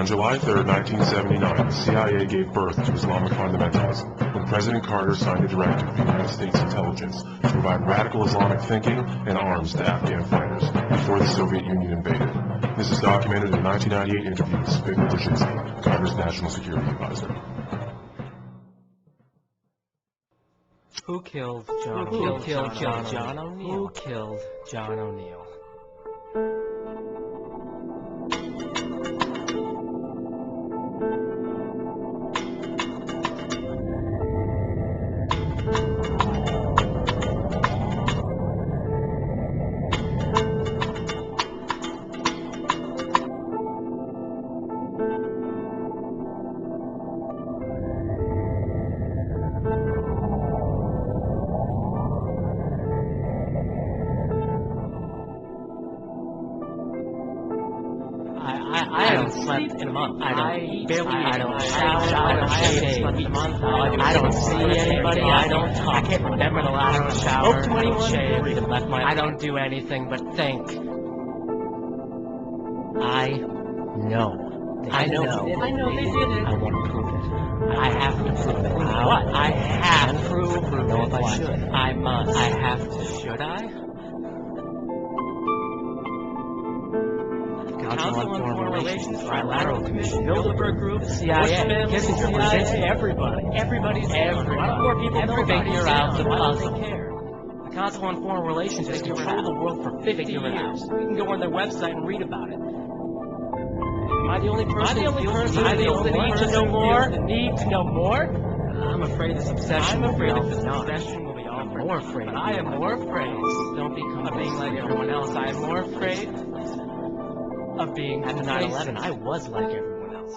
On July 3, 1979, the CIA gave birth to Islamic fundamentalism when President Carter signed a directive for the United States intelligence to provide radical Islamic thinking and arms to Afghan fighters before the Soviet Union invaded. This is documented in a 1998 interview with Zbigniew Brzezinski, Carter's national security advisor. Who killed John O'Neill? Who killed John O'Neill? Who killed John O'Neill? I haven't slept in a month. I don't shower. I haven't slept in a month. I don't see anybody. I don't talk. I can't remember the last time I showered. Spoke to anyone? Even left my. I don't do anything but think. I know they did it. I want to prove it. I have to prove it. What? I have to prove it. No, if I should. I must. I have to. Should I? Council on Foreign Relations, Trilateral Commission, Bilderberg Group, CIA, Kissinger, Brzezinski, everybody. Everybody's more people figure out the puzzle. The Council on Foreign Relations has controlled the world for 50 years. You can go on their website and read about it. Am I the only person who feels the need to know more? The need to know more? I'm afraid this obsession will be all I'm more afraid. But I am more afraid. Don't become of being like everyone else. I am more afraid of being after 9/11. I was like everyone else.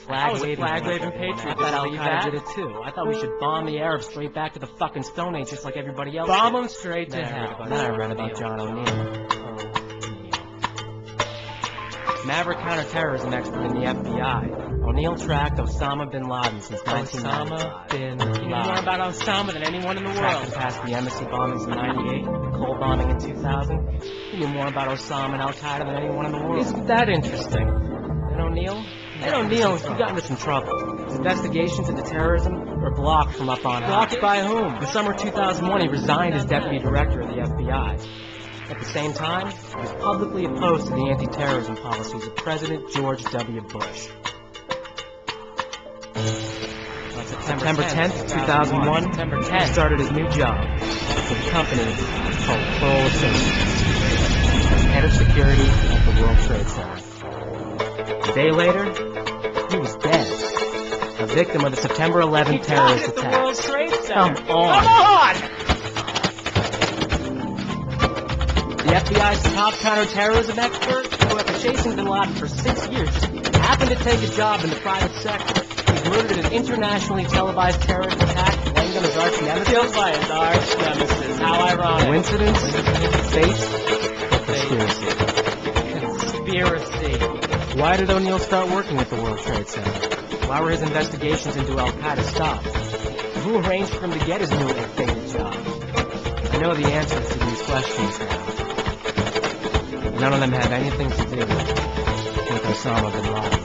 Flag waving patriot. I thought Al-Qaeda did it too. I thought we should bomb the Arabs straight back to the fucking Stone Age just like everybody else. Bomb them straight to hell. Then I read about John O'Neill. Maverick counterterrorism expert in the FBI. O'Neill tracked Osama bin Laden since 1995. You knew more about Osama than anyone in the world. Tracked him past the embassy bombings in '98, the Cole bombing in 2000. He knew more about Osama and Al-Qaeda than anyone in the world. Isn't that interesting? And O'Neill? He got into some trouble. His investigations into terrorism were blocked from up on high. Blocked by whom? In summer 2001, he resigned as deputy director of the FBI. At the same time, he was publicly opposed to the anti-terrorism policies of President George W. Bush. On September 10th, 2001, he started his new job with a company called Kroll Associates, as head of security at the World Trade Center. A day later, he was dead, a victim of the September 11th terrorist attack. The World Trade Center. Come on! The FBI's top counterterrorism expert, who after chasing bin Laden for 6 years, just happened to take a job in the private sector. He's murdered in an internationally televised terrorist attack, laying on his arch nemesis. Killed by his arch nemesis. How ironic. Coincidence? Fate? Conspiracy. Conspiracy. Why did O'Neill start working at the World Trade Center? Why were his investigations into Al-Qaeda stopped? Who arranged for him to get his new ill-fated job? I know the answers to these questions now. None of them have anything to do with Osama bin Laden.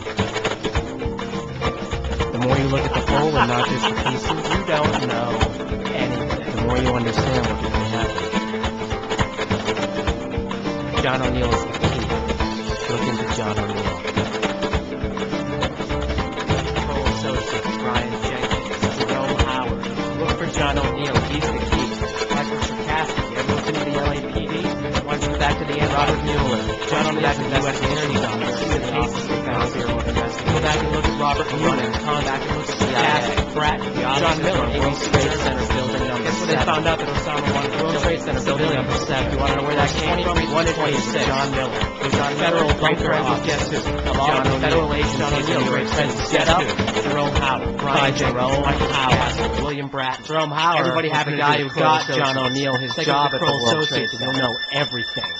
The more you look at the whole and not just the pieces, you don't know anything. The more you understand what really happened. John O'Neill is the key. Look into John O'Neill. Kroll Associates, Ryan Jenkins, Jerome Howard. Look for John O'Neill. He's the key. Michael Cherkasky. Ever looked into the LAPD? Once back to the end, Robert Mueller. John O'Neill is the U.S. Attorney's Office. See the cases we found here with investigators. Go back and look at Robert Mueller. Go back and look at Cherkasky, Bratton, John Miller, World Trade Center building number 7. Guess what they found out that Osama wanted the World Trade Center building number 7. You want to know where that came from? 126. John Miller. It was on federal bunker office. Guess who? John O'Neill. Federal agents. John O'Neill. Great friends. Set up. Jerome Howard. Brian Jerome Howard. William Bratton. Jerome Howard. Everybody having a guy who got John O'Neill his job at the World Trade Center. You'll know everything.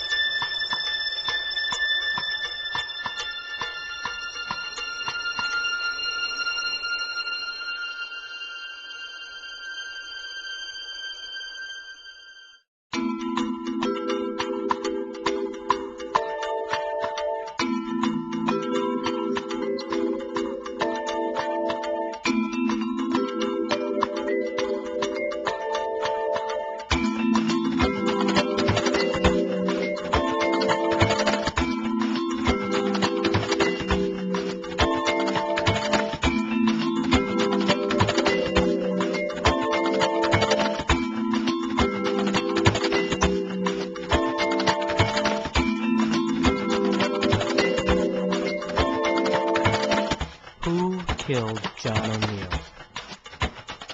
killed John O'Neill?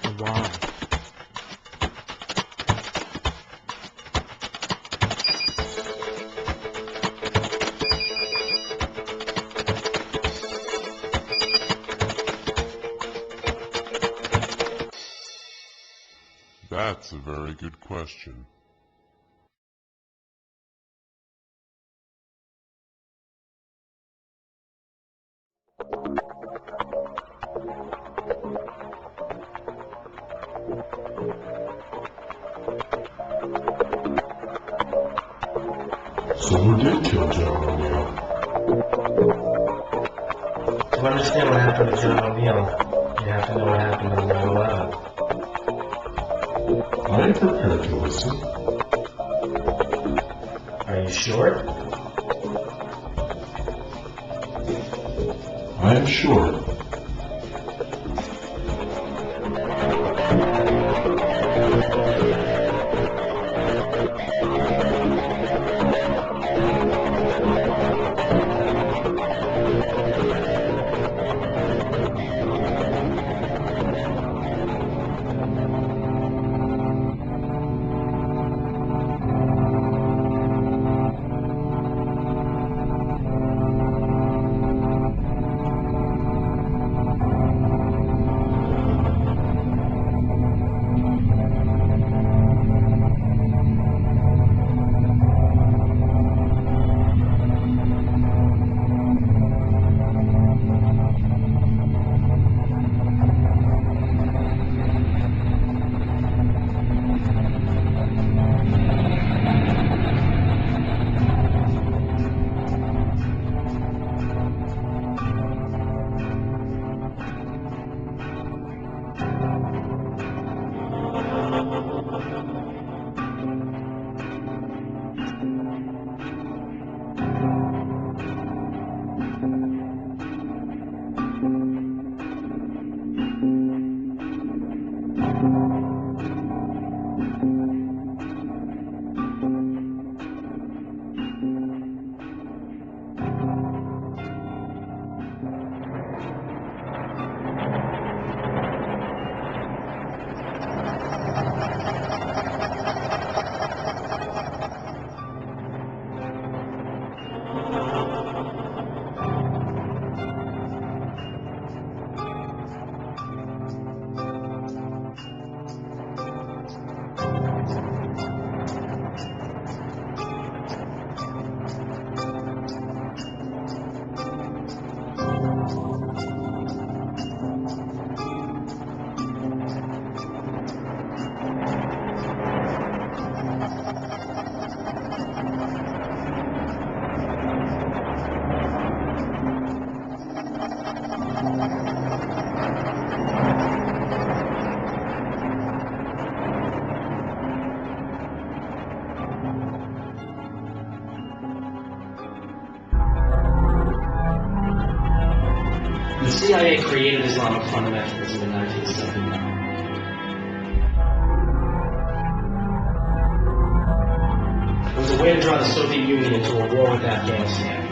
And why? That's a very good question. So who did kill John O'Neill? To understand what happened to John O'Neill, you have to know what happened on 9/11. I am prepared to listen. Are you sure? I am sure. The CIA created Islamic fundamentalism in 1979. It was a way to draw the Soviet Union into a war with Afghanistan.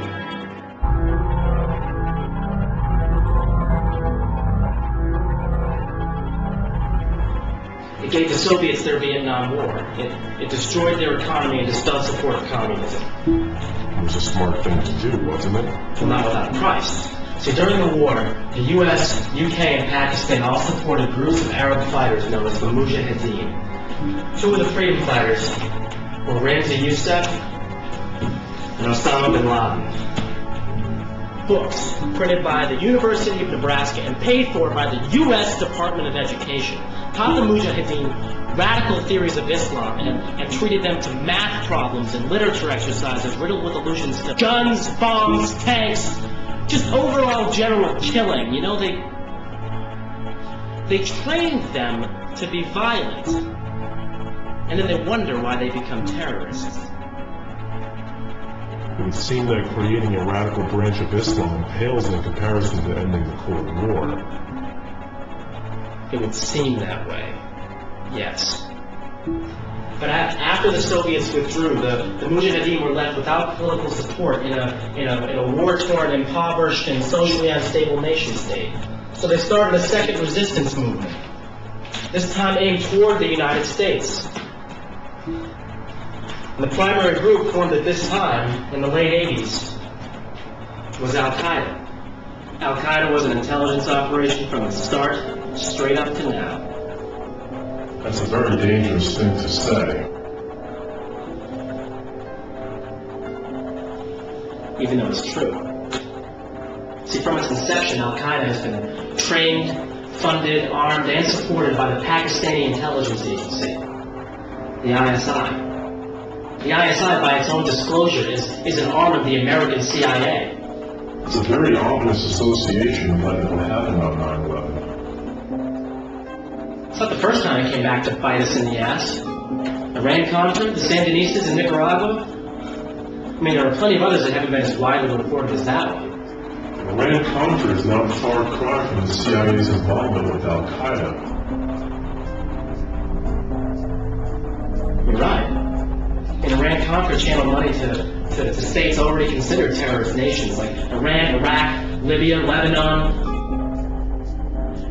It gave the Soviets their Vietnam War. It destroyed their economy and dispelled support of communism. It was a smart thing to do, wasn't it? Well, not without a price. So during the war, the US, UK, and Pakistan all supported groups of Arab fighters known as the Mujahideen. Two of the freedom fighters were Ramzi Youssef and Osama bin Laden. Books printed by the University of Nebraska and paid for by the US Department of Education taught the Mujahideen radical theories of Islam and treated them to math problems and literature exercises riddled with allusions to guns, bombs, tanks, just overall general killing. You know, they trained them to be violent, and then they wonder why they become terrorists. It would seem that creating a radical branch of Islam pales in comparison to ending the Cold War. It would seem that way, yes. But after the Soviets withdrew, the Mujahideen were left without political support in a war-torn, impoverished, and socially unstable nation state. So they started a second resistance movement, this time aimed toward the United States. And the primary group formed at this time, in the late 80s, was Al-Qaeda. Al-Qaeda was an intelligence operation from the start, straight up to now. That's a very dangerous thing to say. Even though it's true. See, from its inception, Al-Qaeda has been trained, funded, armed, and supported by the Pakistani intelligence agency, the ISI. The ISI, by its own disclosure, is an arm of the American CIA. It's a very ominous association in light of what happened on 9/11. It's not the first time it came back to bite us in the ass. Iran-Contra, the Sandinistas in Nicaragua. I mean, there are plenty of others that haven't been as widely reported as that one. Iran-Contra is not a far cry from the CIA's involvement with Al-Qaeda. You're right. And Iran-Contra channeled money to states already considered terrorist nations like Iran, Iraq, Libya, Lebanon.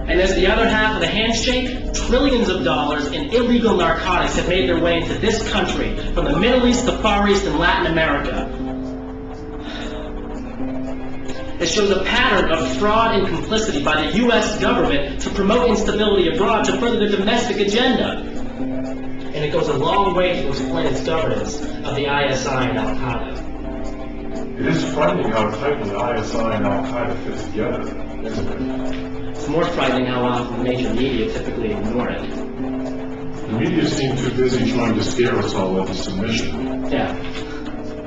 And as the other half of the handshake, trillions of dollars in illegal narcotics have made their way into this country from the Middle East, the Far East, and Latin America. It shows a pattern of fraud and complicity by the U.S. government to promote instability abroad to further the domestic agenda. And it goes a long way to explain its governance of the ISI and Al-Qaeda. It is frightening how tightly ISI and Al-Qaeda fit together, isn't it? It's more frightening how often the major media typically ignore it. The media seem too busy trying to scare us all into submission. Yeah.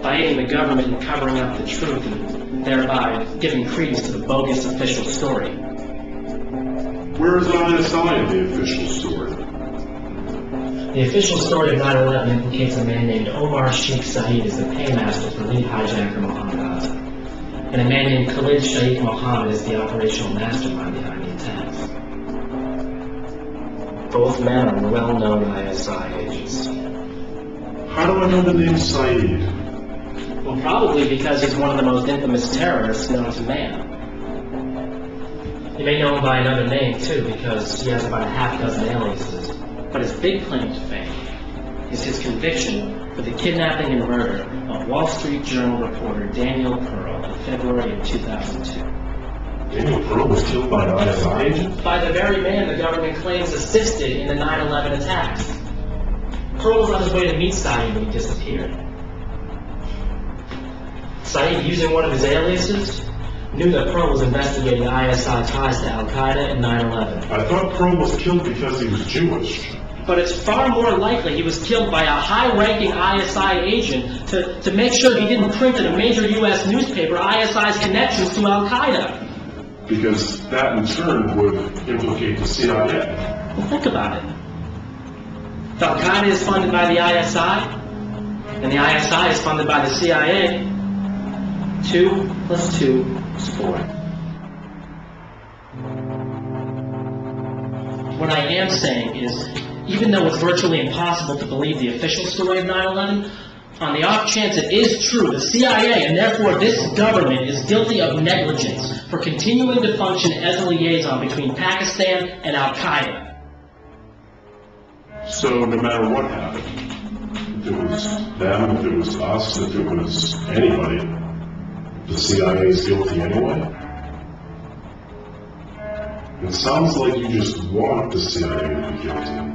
By aiding the government and covering up the truth and thereby giving credence to the bogus official story. Where is ISI in the official story? The official story of 9/11 implicates a man named Omar Sheikh Saeed as the paymaster for lead hijacker Mohammed Atta, and a man named Khalid Shaikh Mohammed as the operational mastermind behind the attacks. Both men are well-known ISI agents. How do I know the name Saeed? Well, probably because he's one of the most infamous terrorists known to man. You may know him by another name, too, because he has about a half dozen aliases. But his big claim to fame is his conviction for the kidnapping and murder of Wall Street Journal reporter Daniel Pearl in February of 2002. Daniel Pearl was killed by an ISI agent? By the very man the government claims assisted in the 9/11 attacks. Pearl was on his way to meet Saeed when he disappeared. Saeed, using one of his aliases, knew that Pearl was investigating ISI ties to Al-Qaeda and 9/11. I thought Pearl was killed because he was Jewish. But it's far more likely he was killed by a high-ranking ISI agent to make sure he didn't print in a major U.S. newspaper ISI's connections to Al-Qaeda. Because that in turn would implicate the CIA. Well, think about it. If Al-Qaeda is funded by the ISI, and the ISI is funded by the CIA, 2 + 2 is 4. What I am saying is, even though it's virtually impossible to believe the official story of 9/11, on the off chance it is true, the CIA, and therefore this government, is guilty of negligence for continuing to function as a liaison between Pakistan and Al-Qaeda. So no matter what happened, if it was them, if it was us, if it was anybody, the CIA is guilty anyway? It sounds like you just want the CIA to be guilty.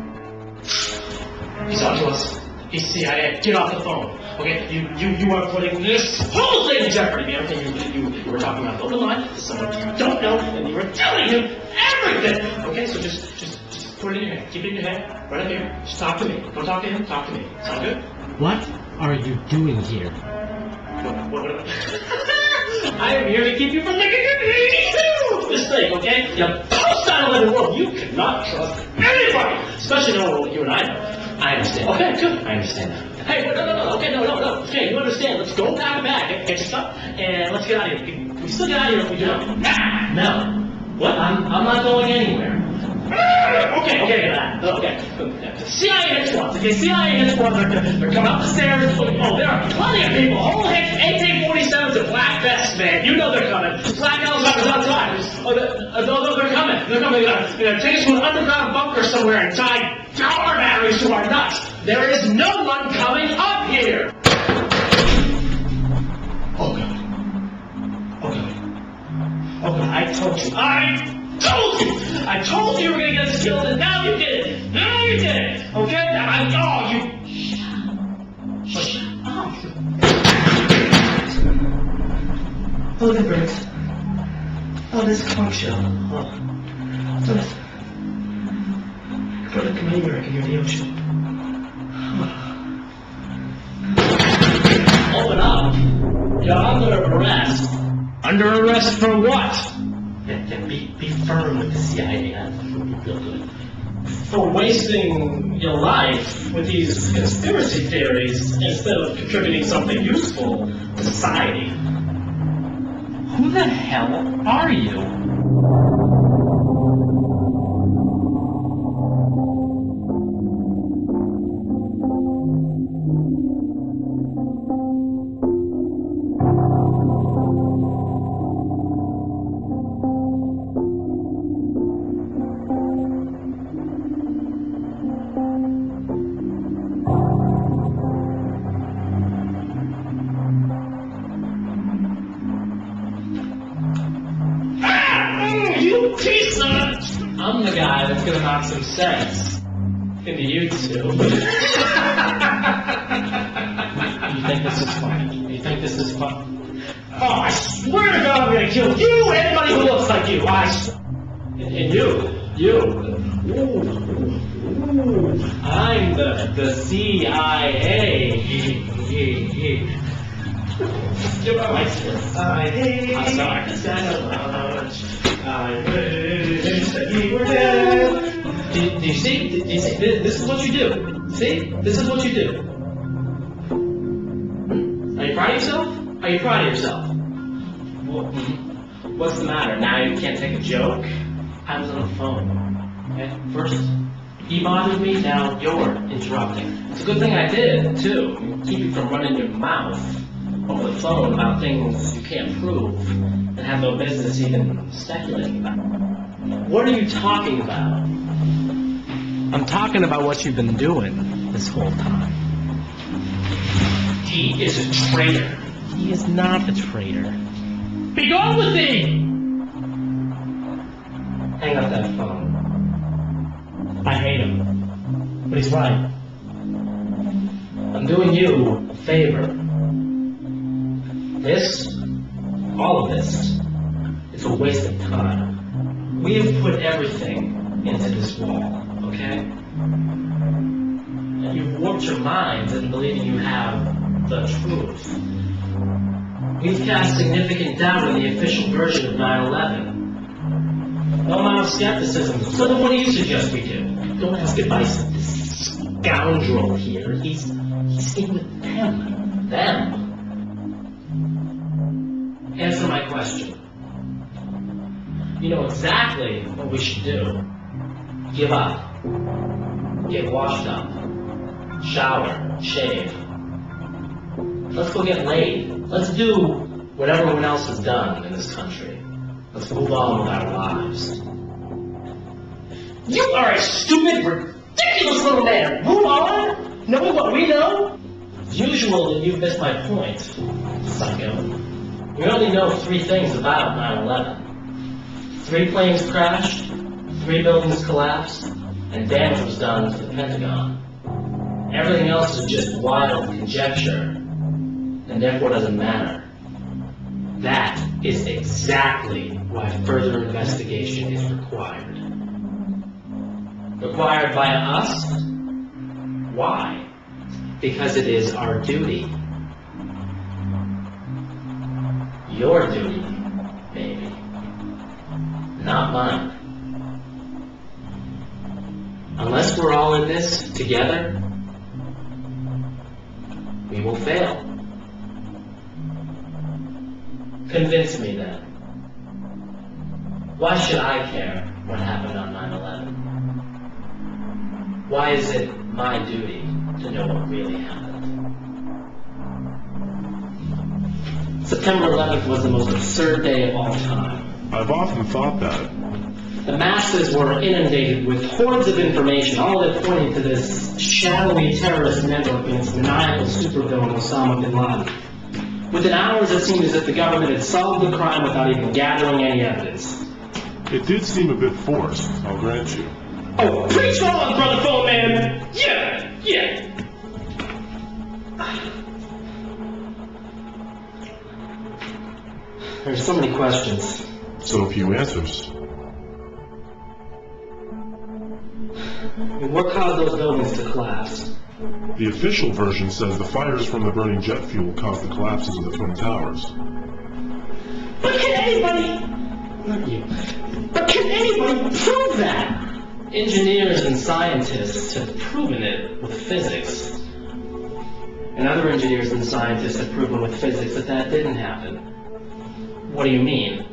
He's on to us. He's CIA. Get off the phone. Okay? You are putting this whole thing in jeopardy, man. Okay? You were talking about the line to someone you don't know, and you were telling him everything. Okay? So just put it in your head. Keep it in your head. Right up here. Just talk to me. Don't talk to him. Talk to me. Sound good? What are you doing here? What? I am here to keep you from making a mistake, okay? In a post-9/11 world, you cannot trust anybody, especially no one you and I know. I understand. Okay, good. I understand that. Hey, no. Okay, no. Okay, you understand. Let's go pack a bag, get your stuff, and let's get out of here. Can we still get out of here if we do? No. What? I'm not going anywhere. Okay, okay. The CIA hits ones. Okay, CIA hits ones. They're coming up the stairs. Oh, there are plenty of people. Whole AK-47s and black vests, man. You know they're coming. Black helicopters outside. They're coming. They're coming. They're going to take us to an underground bunker somewhere and tie power batteries to our nuts. There is no one coming up here. Oh, God. Oh, God. Oh, God, I told you. I told you were going to get us killed, and now you did it. Now you did it. Okay? Shut up. Oh, look at Briggs. Oh, this conch shell. Oh. Come here, I can hear the ocean. Open up. You're under arrest. Under arrest for what? Then be firm with the CIA. Real good. For wasting your life with these conspiracy theories instead of contributing something useful to society. Who the hell are you? I'm the guy that's gonna knock some sense into you two. You think this is funny? You think this is fun? Oh, I swear to God I'm gonna kill you and anybody who looks like you. And you. Ooh. I'm the CIA. Give my life to us. I'm sorry. Do you see? This is what you do. See? This is what you do. Are you proud of yourself? Are you proud of yourself? Well, what's the matter? Now you can't take a joke? I was on the phone. Okay? First, he bothered me, now you're interrupting. It's a good thing I did, too. Keep you from running your mouth over the phone about things you can't prove and have no business even speculating about. What are you talking about? I'm talking about what you've been doing this whole time. He is a traitor. He is not a traitor. Be gone with thee! Hang up that phone. I hate him. But he's right. I'm doing you a favor. All of this, is a waste of time. We have put everything into this wall, okay? And you've warped your minds into believing you have the truth. We've cast significant doubt in the official version of 9/11. No amount of skepticism. So then what do you suggest we do? Don't ask advice of this scoundrel here. He's in with them. Them? Answer my question. You know exactly what we should do. Give up. Get washed up. Shower. Shave. Let's go get laid. Let's do what everyone else has done in this country. Let's move on with our lives. You are a stupid, ridiculous little man. Move on? Knowing what we know? It's usual that you've missed my point, psycho. We only know 3 things about 9/11. 3 planes crashed, 3 buildings collapsed, and damage was done to the Pentagon. Everything else is just wild conjecture, and therefore doesn't matter. That is exactly why further investigation is required. Required by us? Why? Because it is our duty. Your duty, baby. Not mine. Unless we're all in this together, we will fail. Convince me then. Why should I care what happened on 9/11? Why is it my duty to know what really happened? September 11th was the most absurd day of all time. I've often thought that. The masses were inundated with hordes of information, all of it pointing to this shadowy terrorist network and its maniacal supervillain Osama bin Laden. Within hours, it seemed as if the government had solved the crime without even gathering any evidence. It did seem a bit forced, I'll grant you. Oh, preach on, brother phone man! Yeah! There's so many questions. So few answers. What caused those buildings to collapse? The official version says the fires from the burning jet fuel caused the collapses of the Twin Towers. But can anybody prove that? Engineers and scientists have proven it with physics. And other engineers and scientists have proven with physics that that didn't happen. What do you mean?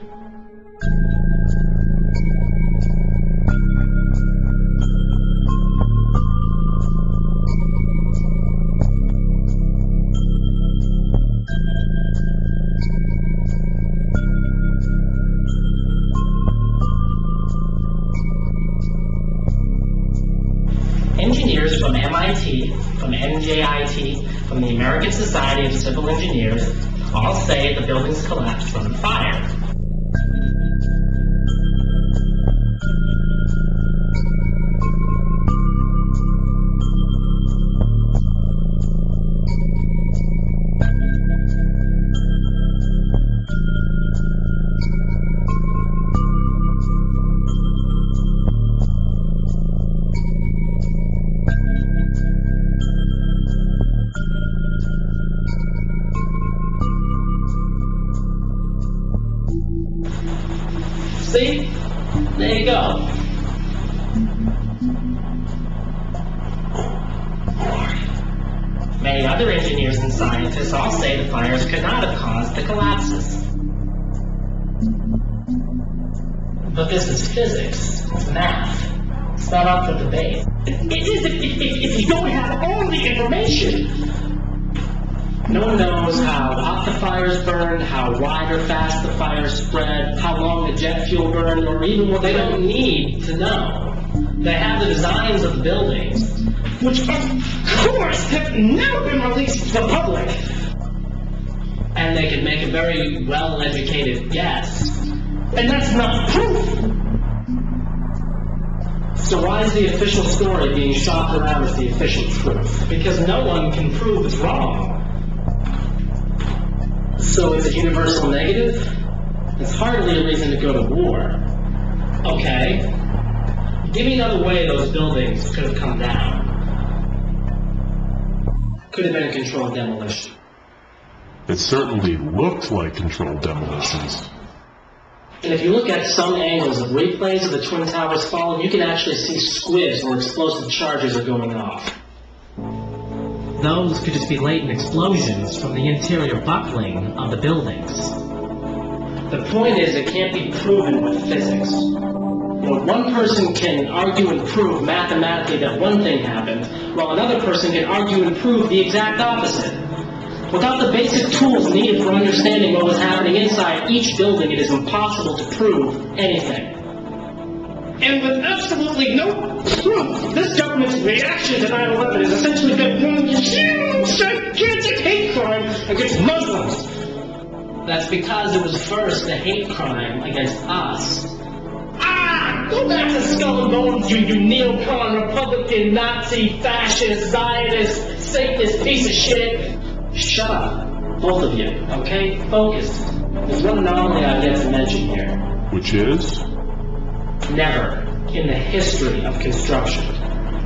Engineers from MIT, from NJIT, from the American Society of Civil Engineers all say the buildings collapsed from the fire. See? There you go. Many other engineers and scientists all say the fires could not have caused the collapses. But this is physics. It's math. It's not up for debate. It is if you don't have all the information. No one knows how hot the fires burned, how wide or fast the fires spread, how long the jet fuel burned, or even what they don't need to know. They have the designs of the buildings, which of course have never been released to the public. And they can make a very well-educated guess. And that's not proof! So why is the official story being shopped around as the official truth? Because no one can prove it's wrong. So it's a universal negative? It's hardly a reason to go to war. Okay. Give me another way those buildings could have come down. Could have been a controlled demolition. It certainly looked like controlled demolitions. And if you look at some angles of replays of the Twin Towers falling, you can actually see squibs where explosive charges are going off. Those could just be latent explosions from the interior buckling of the buildings. The point is, it can't be proven with physics. One person can argue and prove mathematically that one thing happened, while another person can argue and prove the exact opposite. Without the basic tools needed for understanding what was happening inside each building, it is impossible to prove anything. And with absolutely no proof, this government's reaction to 9/11 is essentially one huge, gigantic hate crime against Muslims. That's because it was first a hate crime against us. Go back to Skull and Bones, you neocon, Republican, Nazi, fascist, Zionist, Satanist piece of shit. Shut up, both of you, okay? Focus. There's one anomaly I've yet to mention here. Which is? Never in the history of construction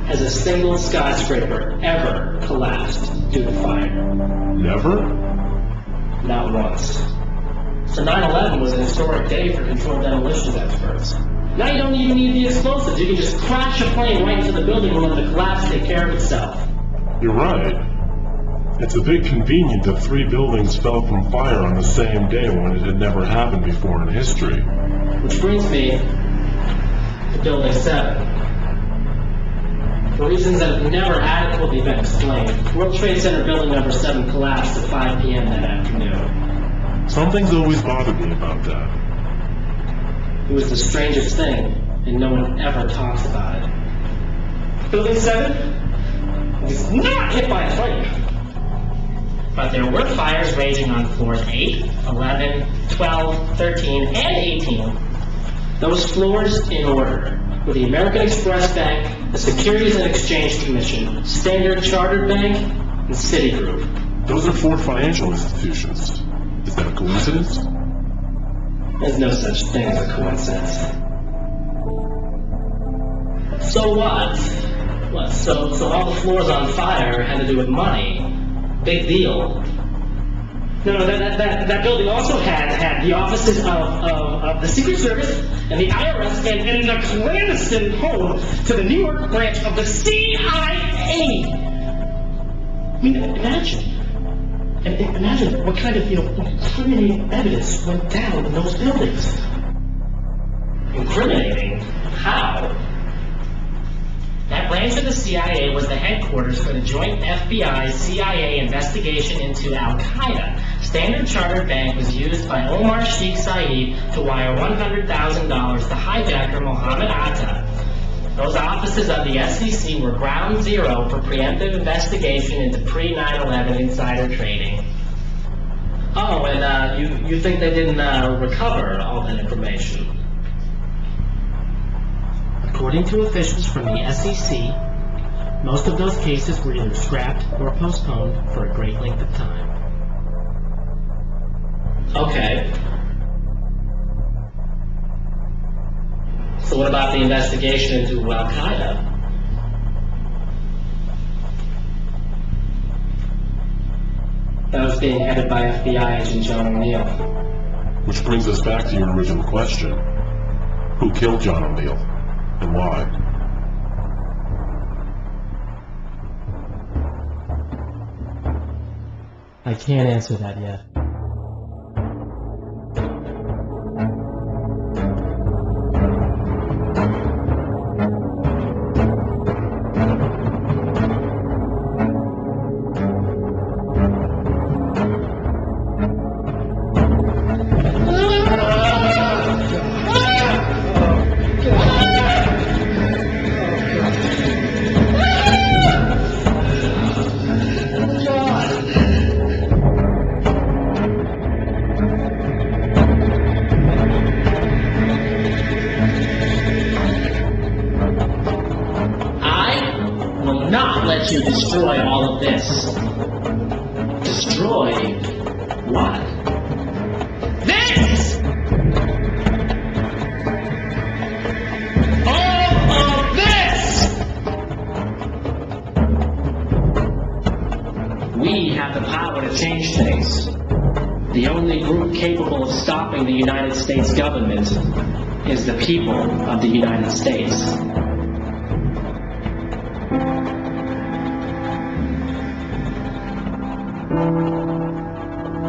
has a single skyscraper ever collapsed due to fire. Never? Not once. So 9/11 was an historic day for controlled demolitions experts. Now you don't even need the explosives. You can just crash a plane right into the building and let the collapse take care of itself. You're right. It's a bit convenient that 3 buildings fell from fire on the same day when it had never happened before in history. Which brings me to Building 7. For reasons that have never adequately been explained, World Trade Center Building Number 7 collapsed at 5 p.m. that afternoon. Something's always bothered me about that. It was the strangest thing, and no one ever talks about it. Building 7 was not hit by a plane. But there were fires raging on floors 8, 11, 12, 13, and 18. Those floors in order were the American Express Bank, the Securities and Exchange Commission, Standard Chartered Bank, and Citigroup. Those are 4 financial institutions. Is that a coincidence? There's no such thing as a coincidence. So what? So all the floors on fire had to do with money. Big deal. No, that building also had the offices of the Secret Service and the IRS and the clandestine home to the New York branch of the CIA. I mean, imagine what kind of, incriminating evidence went down in those buildings. Incriminating? How? That branch of the CIA was the headquarters for the joint FBI-CIA investigation into Al-Qaeda. Standard Chartered Bank was used by Omar Sheikh Saeed to wire $100,000 to hijacker Mohammed Atta. Those offices of the SEC were ground zero for preemptive investigation into pre-9/11 insider trading. Oh, and you think they didn't recover all that information? According to officials from the SEC, most of those cases were either scrapped or postponed for a great length of time. Okay. So what about the investigation into Al-Qaeda? That was being headed by FBI agent John O'Neill. Which brings us back to your original question. Who killed John O'Neill? And why? I can't answer that yet. Let you destroy all of this. Destroy what? This! All of this! We have the power to change things. The only group capable of stopping the United States government is the people of the United States.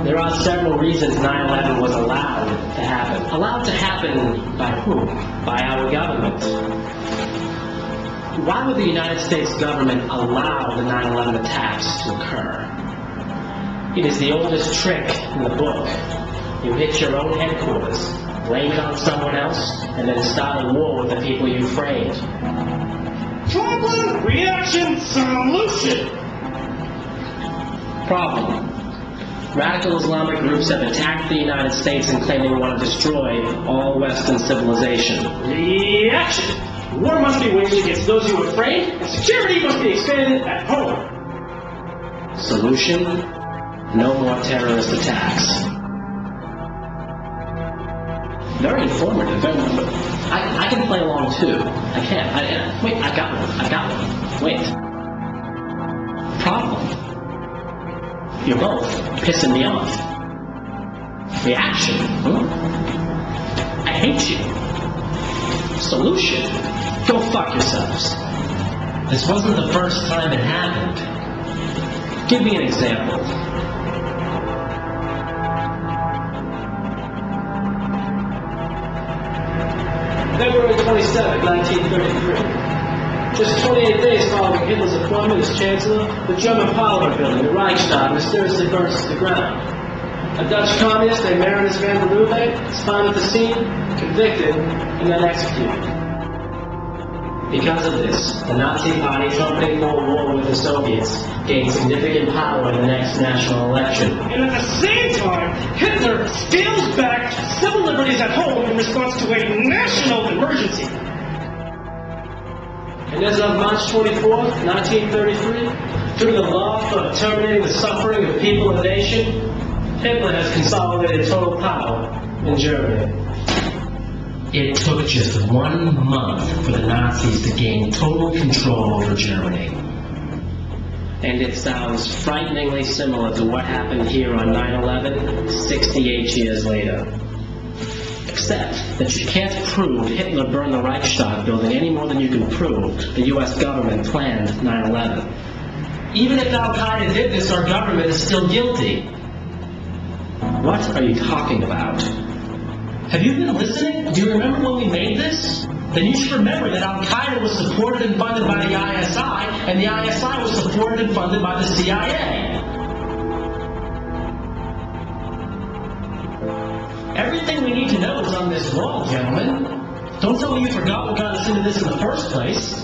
There are several reasons 9/11 was allowed to happen. Allowed to happen by whom? By our government. Why would the United States government allow the 9/11 attacks to occur? It is the oldest trick in the book. You hit your own headquarters, blame it on someone else, and then start a war with the people you framed. Problem, reaction, solution. Problem. Radical Islamic groups have attacked the United States and claim they want to destroy all Western civilization. Reaction! War must be waged against those who are afraid, and security must be expanded at home. Solution? No more terrorist attacks. Very informative. I can play along too. I can. Wait, I got one. Wait. Problem. You're both pissing me off. Reaction. I hate you. Solution. Go fuck yourselves. This wasn't the first time it happened. Give me an example. February 27, 1933. Just 28 days following Hitler's appointment as Chancellor, the German Parliament building, the Reichstag, mysteriously burns to the ground. A Dutch communist named Marinus van der Lubbe is found at the scene, convicted, and then executed. Because of this, the Nazi Party, trumpeting for a war with the Soviets, gained significant power in the next national election. And at the same time, Hitler scales back civil liberties at home in response to a national emergency. And as of March 24, 1933, through the law for terminating the suffering of the people of the nation, Hitler has consolidated total power in Germany. It took just 1 month for the Nazis to gain total control over Germany. And it sounds frighteningly similar to what happened here on 9/11, 68 years later. Except that you can't prove Hitler burned the Reichstag building any more than you can prove the U.S. government planned 9/11. Even if Al-Qaeda did this, our government is still guilty. What are you talking about? Have you been listening? Do you remember when we made this? Then you should remember that Al-Qaeda was supported and funded by the ISI, and the ISI was supported and funded by the CIA. Everything we need to know is on this wall, gentlemen. Don't tell me you forgot what got us into this in the first place.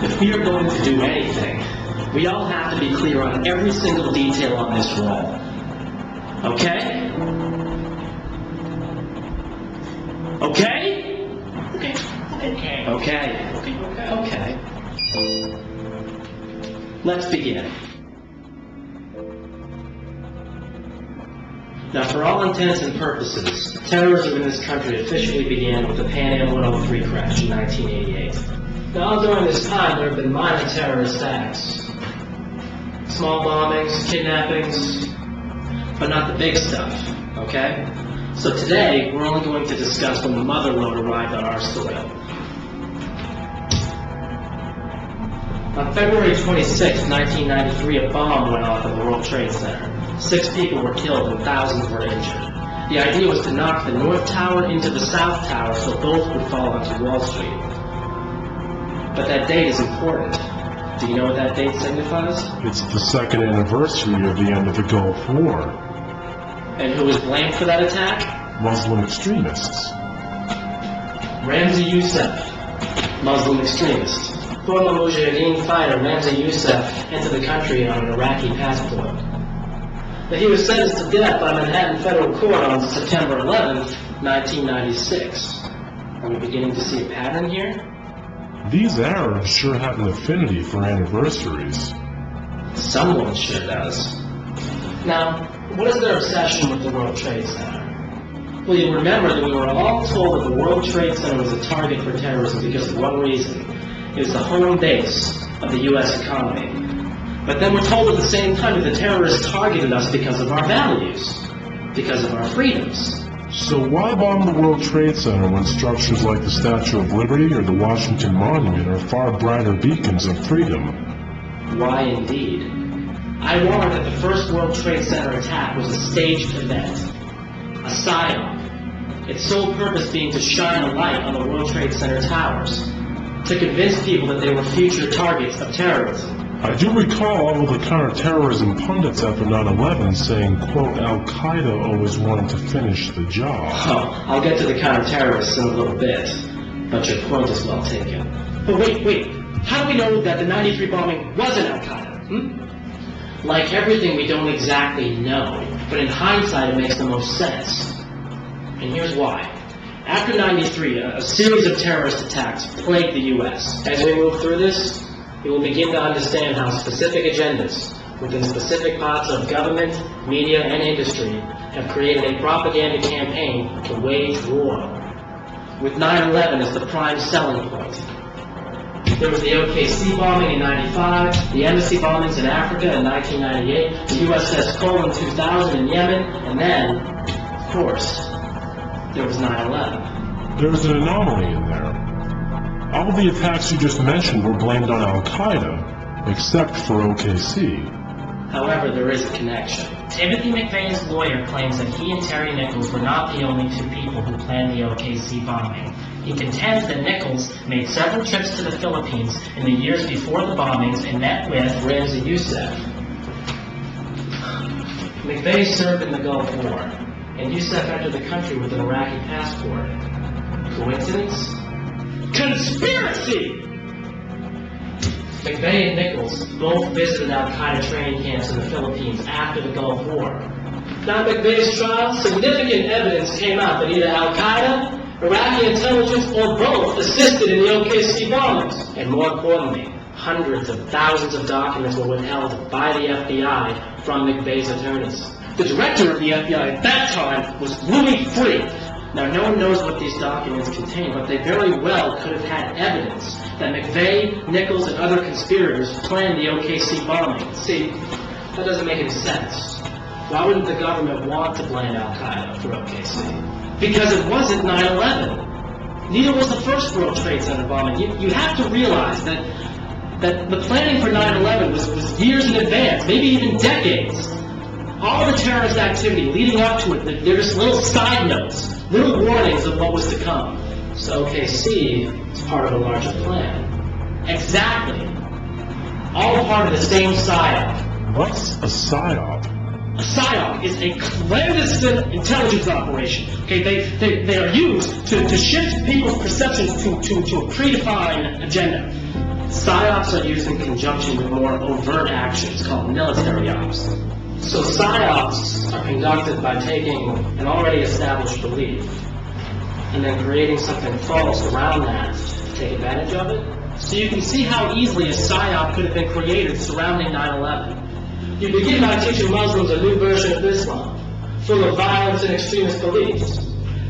If we are going to do anything, we all have to be clear on every single detail on this wall. Okay? Okay? Okay. Let's begin. Now, for all intents and purposes, terrorism in this country officially began with the Pan Am 103 crash in 1988. Now, during this time, there have been minor terrorist acts. Small bombings, kidnappings, but not the big stuff, okay? So today, we're only going to discuss when the mother lode arrived on our soil. On February 26, 1993, a bomb went off at the World Trade Center. 6 people were killed and thousands were injured. The idea was to knock the North Tower into the South Tower so both would fall onto Wall Street. But that date is important. Do you know what that date signifies? It's the second anniversary of the end of the Gulf War. And who was blamed for that attack? Muslim extremists. Ramzi Youssef, Muslim extremist. Former Mujahideen fighter Ramzi Youssef entered the country on an Iraqi passport. But he was sentenced to death by Manhattan Federal Court on September 11, 1996. Are we beginning to see a pattern here? These Arabs sure have an affinity for anniversaries. Someone sure does. Now, what is their obsession with the World Trade Center? Well, you'll remember that we were all told that the World Trade Center was a target for terrorism because of one reason. It was the home base of the U.S. economy. But then we're told at the same time that the terrorists targeted us because of our values, because of our freedoms. So why bomb the World Trade Center when structures like the Statue of Liberty or the Washington Monument are far brighter beacons of freedom? Why indeed? I warrant that the first World Trade Center attack was a staged event, a psyop, its sole purpose being to shine a light on the World Trade Center towers, to convince people that they were future targets of terrorism. I do recall all of the counterterrorism pundits after 9/11 saying, quote, Al-Qaeda always wanted to finish the job. Oh, I'll get to the counter-terrorists in a little bit, but your point is well taken. But wait, how do we know that the 93 bombing wasn't Al-Qaeda? Like everything, we don't exactly know, but in hindsight it makes the most sense. And here's why. After 93, a series of terrorist attacks plagued the U.S. As we move through this, we will begin to understand how specific agendas within specific parts of government, media, and industry have created a propaganda campaign to wage war, with 9/11 as the prime selling point. There was the OKC bombing in 95, the embassy bombings in Africa in 1998, the USS Cole in 2000 in Yemen, and then, of course, there was 9/11. There was an anomaly in there. All the attacks you just mentioned were blamed on Al-Qaeda, except for OKC. However, there is a connection. Timothy McVeigh's lawyer claims that he and Terry Nichols were not the only two people who planned the OKC bombing. He contends that Nichols made several trips to the Philippines in the years before the bombings and met with Ramzi Youssef. McVeigh served in the Gulf War, and Youssef entered the country with an Iraqi passport. Coincidence? Conspiracy! McVeigh and Nichols both visited al-Qaeda training camps in the Philippines after the Gulf War. Now, at McVeigh's trial, significant evidence came out that either al-Qaeda, Iraqi intelligence, or both assisted in the OKC bombings. And more importantly, hundreds of thousands of documents were withheld by the FBI from McVeigh's attorneys. The director of the FBI at that time was Louis Freeh. Now, no one knows what these documents contain, but they very well could have had evidence that McVeigh, Nichols, and other conspirators planned the OKC bombing. See, that doesn't make any sense. Why wouldn't the government want to blame al-Qaeda for OKC? Because it wasn't 9/11. Neither was the first World Trade Center bombing. You have to realize that the planning for 9/11 was years in advance, maybe even decades. All the terrorist activity leading up to it, they're just little side notes, little warnings of what was to come. So OKC is part of a larger plan. Exactly. All part of the same PSYOP. What's a PSYOP? A PSYOP is a clandestine intelligence operation. Okay, they are used to shift people's perceptions to a predefined agenda. PSYOPs are used in conjunction with more overt actions called military ops. So PSYOPs are conducted by taking an already established belief and then creating something false around that to take advantage of it. So you can see how easily a PSYOP could have been created surrounding 9/11. You begin by teaching Muslims a new version of Islam, full of violence and extremist beliefs.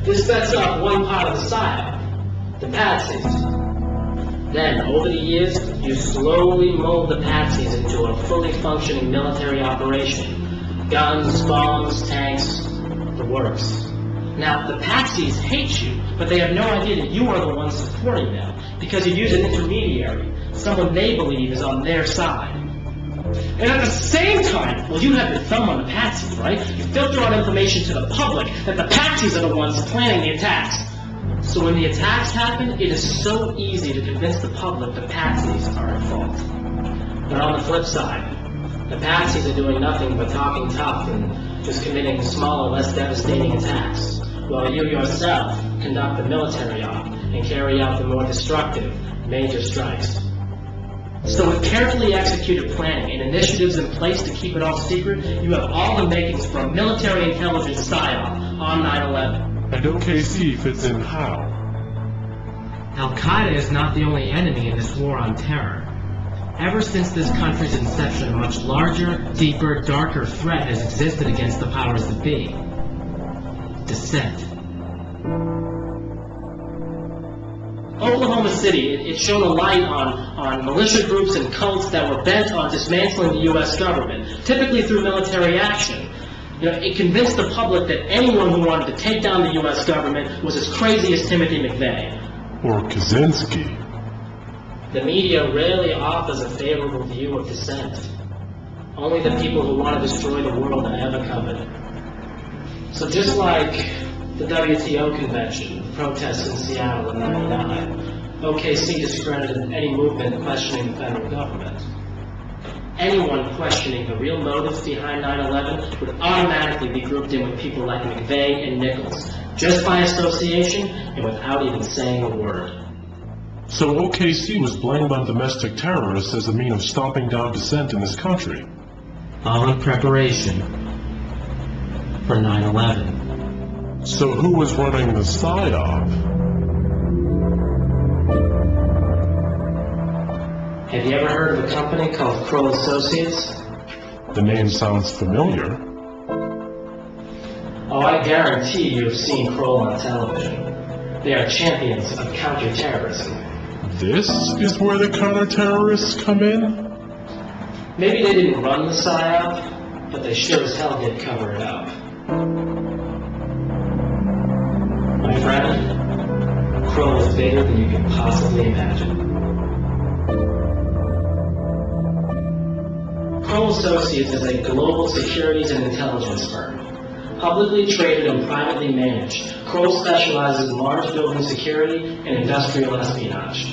This sets up one part of the PSYOP, the patsies. Then, over the years, you slowly mold the patsies into a fully functioning military operation. Guns, bombs, tanks, the works. Now, the patsies hate you, but they have no idea that you are the one supporting them, because you use an intermediary, someone they believe is on their side. And at the same time, well, you have your thumb on the patsies, right? You filter out information to the public that the patsies are the ones planning the attacks. So when the attacks happen, it is so easy to convince the public the patsies are at fault. But on the flip side, the patsies are doing nothing but talking tough and just committing smaller, less devastating attacks, while you yourself conduct the military op and carry out the more destructive major strikes. So with carefully executed planning and initiatives in place to keep it all secret, you have all the makings for a military intelligence PSYOP on 9/11. And OKC fits in how? Al-Qaeda is not the only enemy in this war on terror. Ever since this country's inception, a much larger, deeper, darker threat has existed against the powers that be. Dissent. Oklahoma City, it shone a light on militia groups and cults that were bent on dismantling the U.S. government, typically through military action. You know, it convinced the public that anyone who wanted to take down the U.S. government was as crazy as Timothy McVeigh. Or Kaczynski? The media rarely offers a favorable view of dissent. Only the people who want to destroy the world are ever covered. So just like the WTO convention, the protests in Seattle in '99, OKC discredited any movement questioning the federal government. Anyone questioning the real motives behind 9/11 would automatically be grouped in with people like McVeigh and Nichols, just by association and without even saying a word. So OKC was blamed on domestic terrorists as a means of stomping down dissent in this country. All in preparation for 9/11. So who was running the PSYOP? Have you ever heard of a company called Kroll Associates? The name sounds familiar. Oh, I guarantee you've seen Kroll on television. They are champions of counterterrorism. This is where the counter-terrorists come in? Maybe they didn't run the PSYOP, but they sure as hell did cover it up. My friend, Kroll is bigger than you can possibly imagine. Kroll Associates is a global securities and intelligence firm. Publicly traded and privately managed, Kroll specializes in large building security and industrial espionage.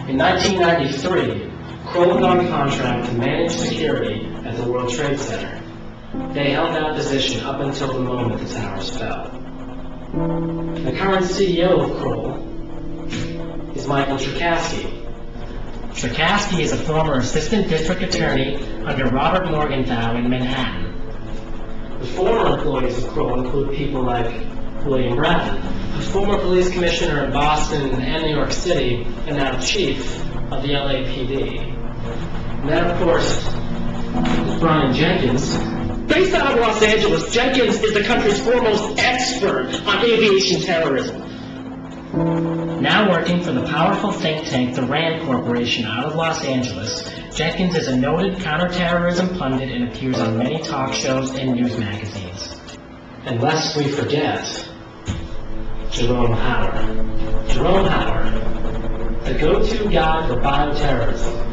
In 1993, Kroll got a contract to manage security at the World Trade Center. They held that position up until the moment the towers fell. The current CEO of Kroll is Michael Cherkasky. Cherkasky is a former assistant district attorney under Robert Morgenthau in Manhattan. The former employees of Kroll include people like William Bratton, who's former police commissioner in Boston and New York City, and now chief of the LAPD. And then, of course, is Brian Jenkins. Based out of Los Angeles, Jenkins is the country's foremost expert on aviation terrorism. Now working for the powerful think tank, the RAND Corporation, out of Los Angeles, Jenkins is a noted counterterrorism pundit and appears on many talk shows and news magazines. And lest we forget, Jerome Hauer. Jerome Hauer, the go-to guy for bioterrorism.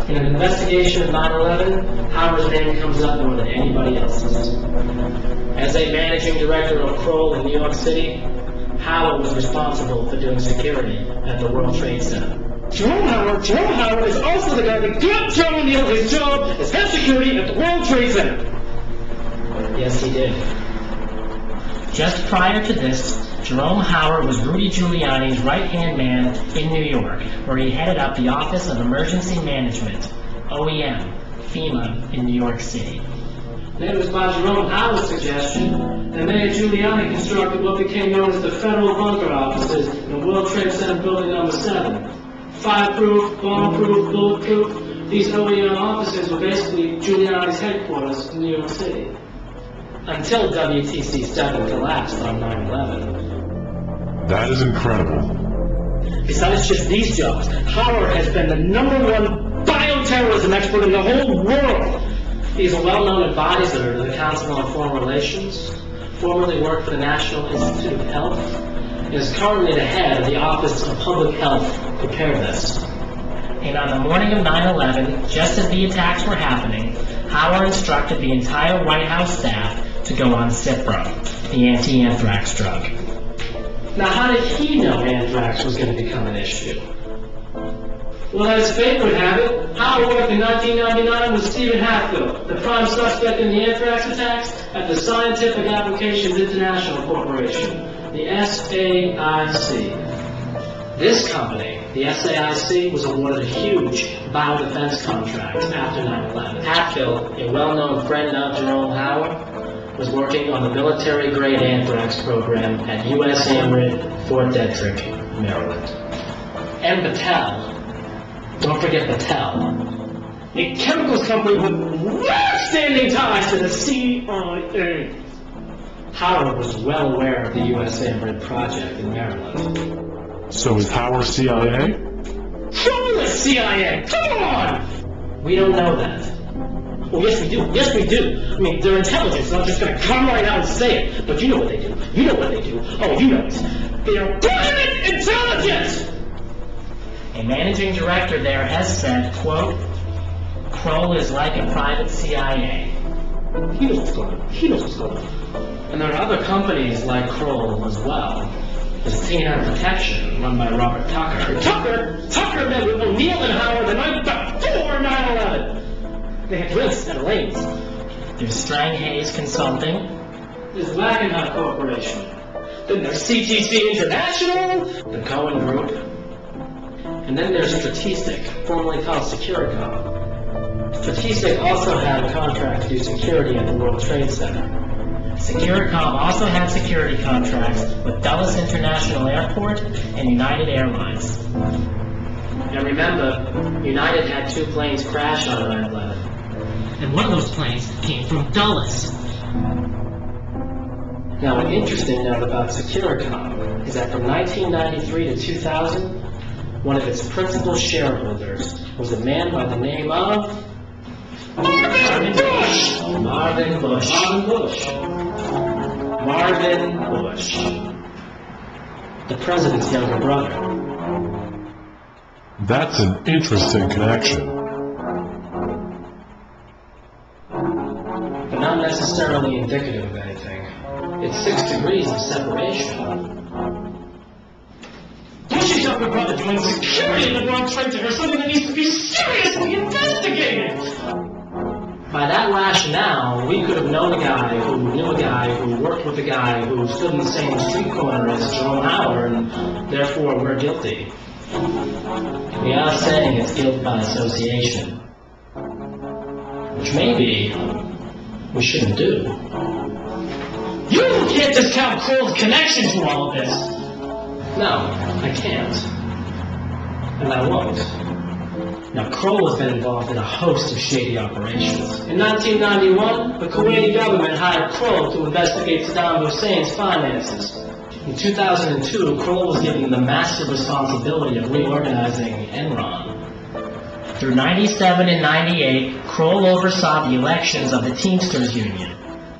In an investigation of 9/11, Hauer's name comes up more than anybody else's. As a managing director of Kroll in New York City, Hauer was responsible for doing security at the World Trade Center. Jerome Hauer is also the guy that got Joe O'Neill his job as head security at the World Trade Center. Yes, he did. Just prior to this, Jerome Hauer was Rudy Giuliani's right-hand man in New York, where he headed up the Office of Emergency Management, OEM, FEMA, in New York City. And it was by Jerome Hauer's suggestion that Mayor Giuliani constructed what became known as the Federal Bunker Offices in the World Trade Center Building Number 7. Fireproof, bomb-proof, bulletproof, these OEM offices were basically Giuliani's headquarters in New York City. Until WTC-7 collapsed on 9/11. That is incredible. Besides just these jobs, Hauer has been the #1 bioterrorism expert in the whole world. He is a well-known advisor to the Council on Foreign Relations, formerly worked for the National Institute of Health, and is currently the head of the Office of Public Health Preparedness. And on the morning of 9/11, just as the attacks were happening, Hauer instructed the entire White House staff to go on Cipro, the anti-anthrax drug. Now, how did he know anthrax was going to become an issue? Well, as fate would have it, Hauer worked in 1999 with Stephen Hatfield, the prime suspect in the anthrax attacks, at the Scientific Applications International Corporation, the SAIC. This company, the SAIC, was awarded a huge biodefense contract after 9/11. Hatfield, a well-known friend of Jerome Hauer, was working on the military-grade anthrax program at U.S. AMRID, Fort Detrick, Maryland. And Battelle, don't forget Battelle, A chemicals company with long-standing ties to the CIA. Hauer was well aware of the U.S. AMRID project in Maryland. So is Hauer CIA? From the CIA! Come on! We don't know that. Well, yes, we do. Yes, we do. I mean, their intelligence is not just going to come right out and say it. But you know what they do. You know what they do. Oh, you know it. They are private intelligence! A managing director there has said, quote, Kroll is like a private CIA. He knows what's going on. He knows what's going on. And there are other companies like Kroll as well. There's TNR Protection, run by Robert Tucker. Tucker met with O'Neill and Howard the night before 9/11. They had drinks at Elaine's. There's Strang Hayes Consulting. There's Wackenhut Corporation. Then there's CTC International. The Cohen Group. And then there's Strategic, formerly called Securicom. Strategic also had a contract to do security at the World Trade Center. Securicom also had security contracts with Dulles International Airport and United Airlines. And remember, United had 2 planes crash on 9/11. And one of those planes came from Dulles. Now, an interesting note about Securicom is that from 1993 to 2000, one of its principal shareholders was a man by the name of Marvin Bush! Marvin Bush. Marvin Bush. The president's younger brother. That's an interesting connection. But not necessarily necessarily indicative of anything. It's 6 degrees of separation. Bush's younger brother doing security in the World Trade Center is something that needs to be seriously investigated! By that rationale, we could have known a guy who knew a guy who worked with a guy who stood in the same street corner as Jerome Howard, and therefore we're guilty. We are saying it's guilt by association, which maybe we shouldn't do. You can't discount Kroll's connection to all of this! No, I can't. And I won't. Now, Kroll has been involved in a host of shady operations. In 1991, the Kuwaiti government hired Kroll to investigate Saddam Hussein's finances. In 2002, Kroll was given the massive responsibility of reorganizing Enron. Through 97 and 98, Kroll oversaw the elections of the Teamsters Union.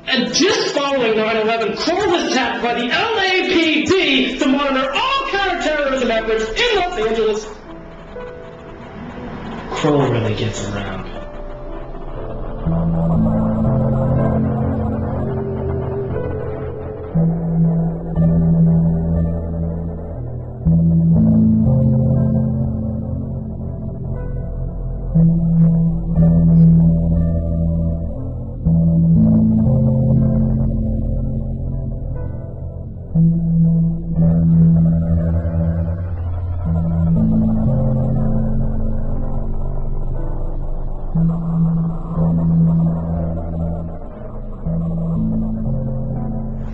And just following 9/11, Kroll was tapped by the LAPD to monitor all counterterrorism efforts in Los Angeles. Kroll really gets around.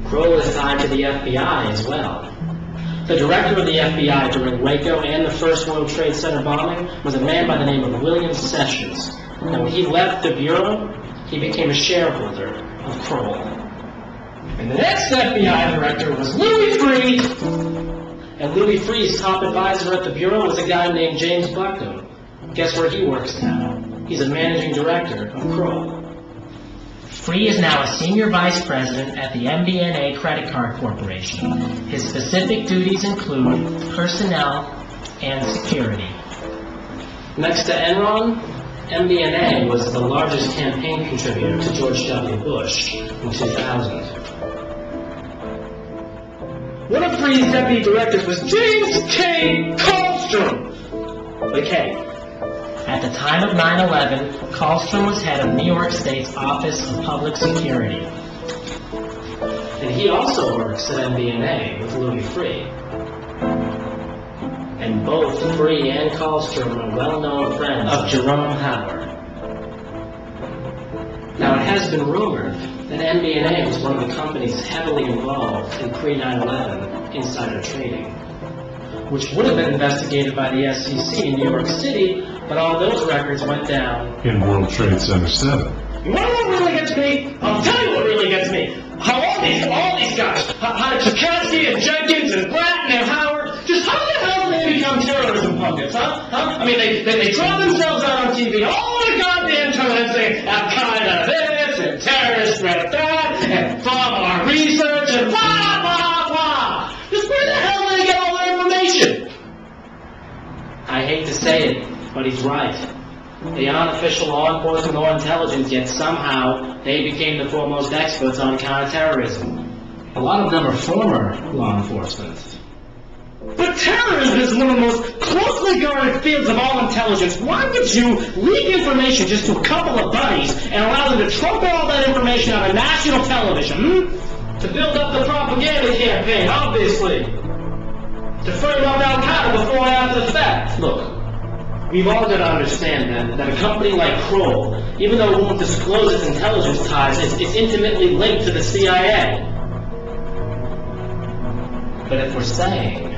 Kroll is tied to the FBI as well. The director of the FBI during Waco and the first World Trade Center bombing was a man by the name of William Sessions. And when he left the Bureau, he became a shareholder of Kroll. And the next FBI director was Louis Freeh. And Louis Freeh's top advisor at the Bureau was a guy named James Bucknam. Guess where he works now? He's a managing director of Kroll. Freeh is now a senior vice president at the MBNA Credit Card Corporation. His specific duties include personnel and security. Next to Enron, MBNA was the largest campaign contributor to George W. Bush in 2000. One of Freeh's deputy directors was James K. Kallstrom. The K. At the time of 9/11, Kallstrom was head of New York State's Office of Public Security. And he also works at MBNA with Louis Freeh. And both Freeh and Kallstrom are well-known friends of Jerome Howard. Now, it has been rumored that MBNA was one of the companies heavily involved in pre-9/11 insider trading, which would have been investigated by the SEC in New York City, but all those records went down In World Trade Center 7. You know what really gets me? I'll tell you what really gets me. How all these guys, how Chakasky and Jenkins and Bratton and Howard, just how the hell did they become terrorism pundits, huh? I mean, they draw themselves out on TV all the goddamn time and say, Al-Qaeda this, and terrorist threat that, and from our research, and blah, blah, blah. Just where the hell did they get all their information? I hate to say it, but he's right. They aren't official law enforcement or intelligence, yet somehow they became the foremost experts on counterterrorism. A lot of them are former law enforcement. But terrorism is one of the most closely guarded fields of all intelligence. Why would you leak information just to a couple of buddies and allow them to trumpet all that information on national television, To build up the propaganda campaign, obviously. To frame up Al-Qaeda before and after the fact. Look, we've all got to understand that a company like Kroll, even though it won't disclose its intelligence ties, it's intimately linked to the CIA. But if we're saying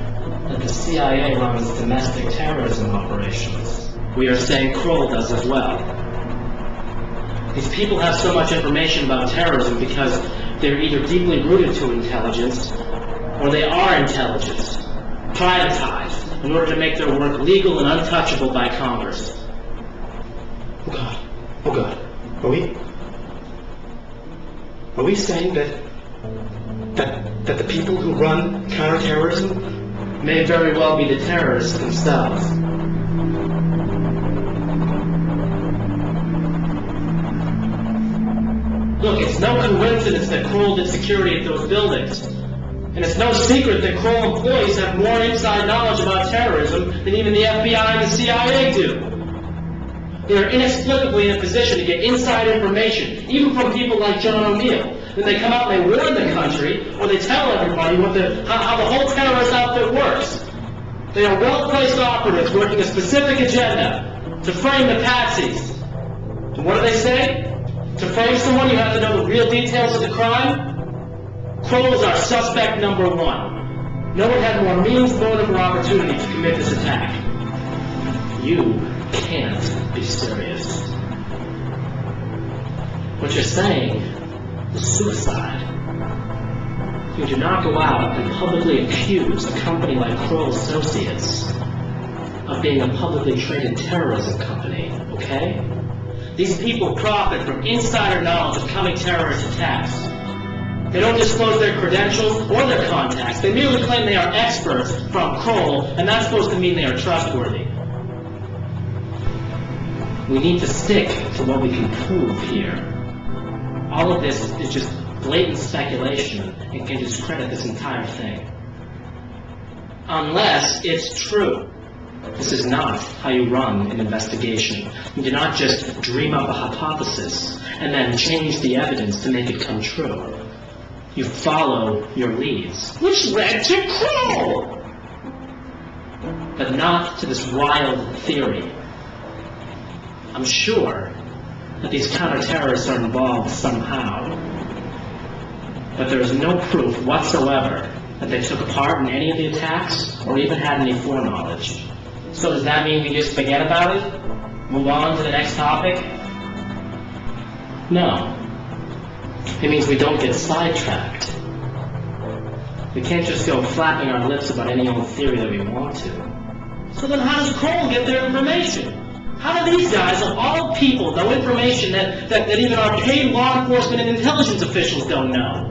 that the CIA runs domestic terrorism operations, we are saying Kroll does as well. These people have so much information about terrorism because they're either deeply rooted to intelligence, or they are intelligence, privatized, in order to make their work legal and untouchable by Congress. Oh God, are we saying that the people who run counterterrorism may very well be the terrorists themselves? Look, it's no coincidence that Kroll did security at those buildings. And it's no secret that Kroll employees have more inside knowledge about terrorism than even the FBI and the CIA do. They are inexplicably in a position to get inside information, even from people like John O'Neill. Then they come out and they warn the country, or they tell everybody how the whole terrorist outfit works. They are well-placed operatives working a specific agenda to frame the patsies. And what do they say? To frame someone, you have to know the real details of the crime. Kroll is our suspect number one. No one had more means, motive, or opportunity to commit this attack. You can't be serious. What you're saying is suicide. You do not go out and publicly accuse a company like Kroll Associates of being a publicly traded terrorism company, okay? These people profit from insider knowledge of coming terrorist attacks. They don't disclose their credentials or their contacts. They merely claim they are experts from Kroll, and that's supposed to mean they are trustworthy. We need to stick to what we can prove here. All of this is just blatant speculation and can discredit this entire thing. Unless it's true. This is not how you run an investigation. You do not just dream up a hypothesis and then change the evidence to make it come true. You follow your leads. Which led to Kroll! But not to this wild theory. I'm sure that these counter-terrorists are involved somehow. But there is no proof whatsoever that they took part in any of the attacks or even had any foreknowledge. So does that mean we just forget about it? Move on to the next topic? No. It means we don't get sidetracked. We can't just go flapping our lips about any old theory that we want to. So then how does Kroll get their information? How do these guys, of all people, know information that even our paid law enforcement and intelligence officials don't know?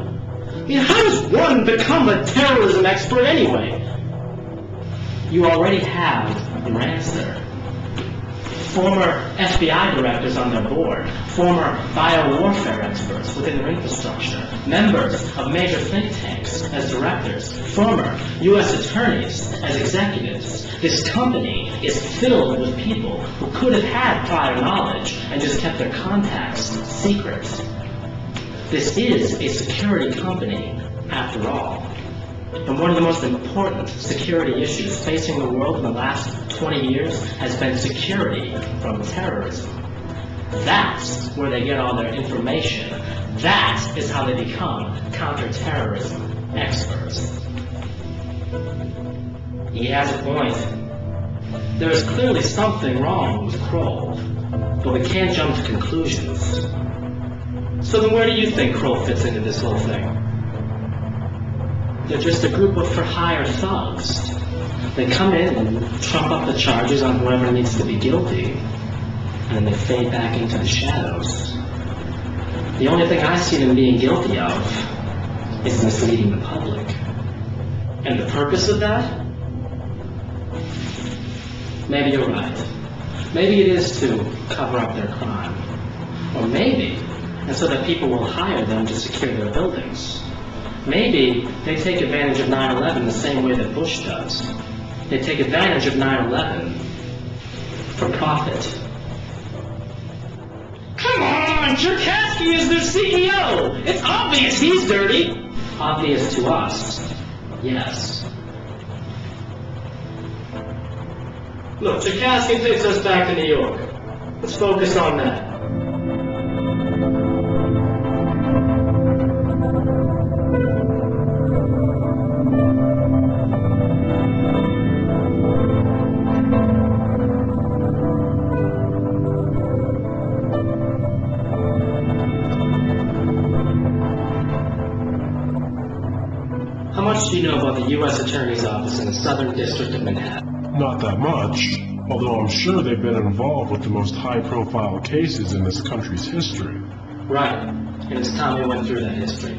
I mean, how does one become a terrorism expert anyway? You already have your answer. Former FBI directors on their board, former biowarfare experts within their infrastructure, members of major think tanks as directors, former U.S. attorneys as executives. This company is filled with people who could have had prior knowledge and just kept their contacts secret. This is a security company, after all. And one of the most important security issues facing the world in the last 20 years has been security from terrorism. That's where they get all their information. That is how they become counterterrorism experts. He has a point. There is clearly something wrong with Kroll, but we can't jump to conclusions. So then where do you think Kroll fits into this whole thing? They're just a group of for-hire thugs. They come in and trump up the charges on whoever needs to be guilty, and then they fade back into the shadows. The only thing I see them being guilty of is misleading the public. And the purpose of that? Maybe you're right. Maybe it is to cover up their crime. Or maybe, and so that people will hire them to secure their buildings. Maybe they take advantage of 9/11 the same way that Bush does. They take advantage of 9/11 for profit. Come on! Cherkasky is their CEO! It's obvious he's dirty! Obvious to us, yes. Look, Cherkasky takes us back to New York. Let's focus on that. How much do you know about the U.S. Attorney's Office in the Southern District of Manhattan? Not that much, although I'm sure they've been involved with the most high-profile cases in this country's history. Right, and it's time we went through that history.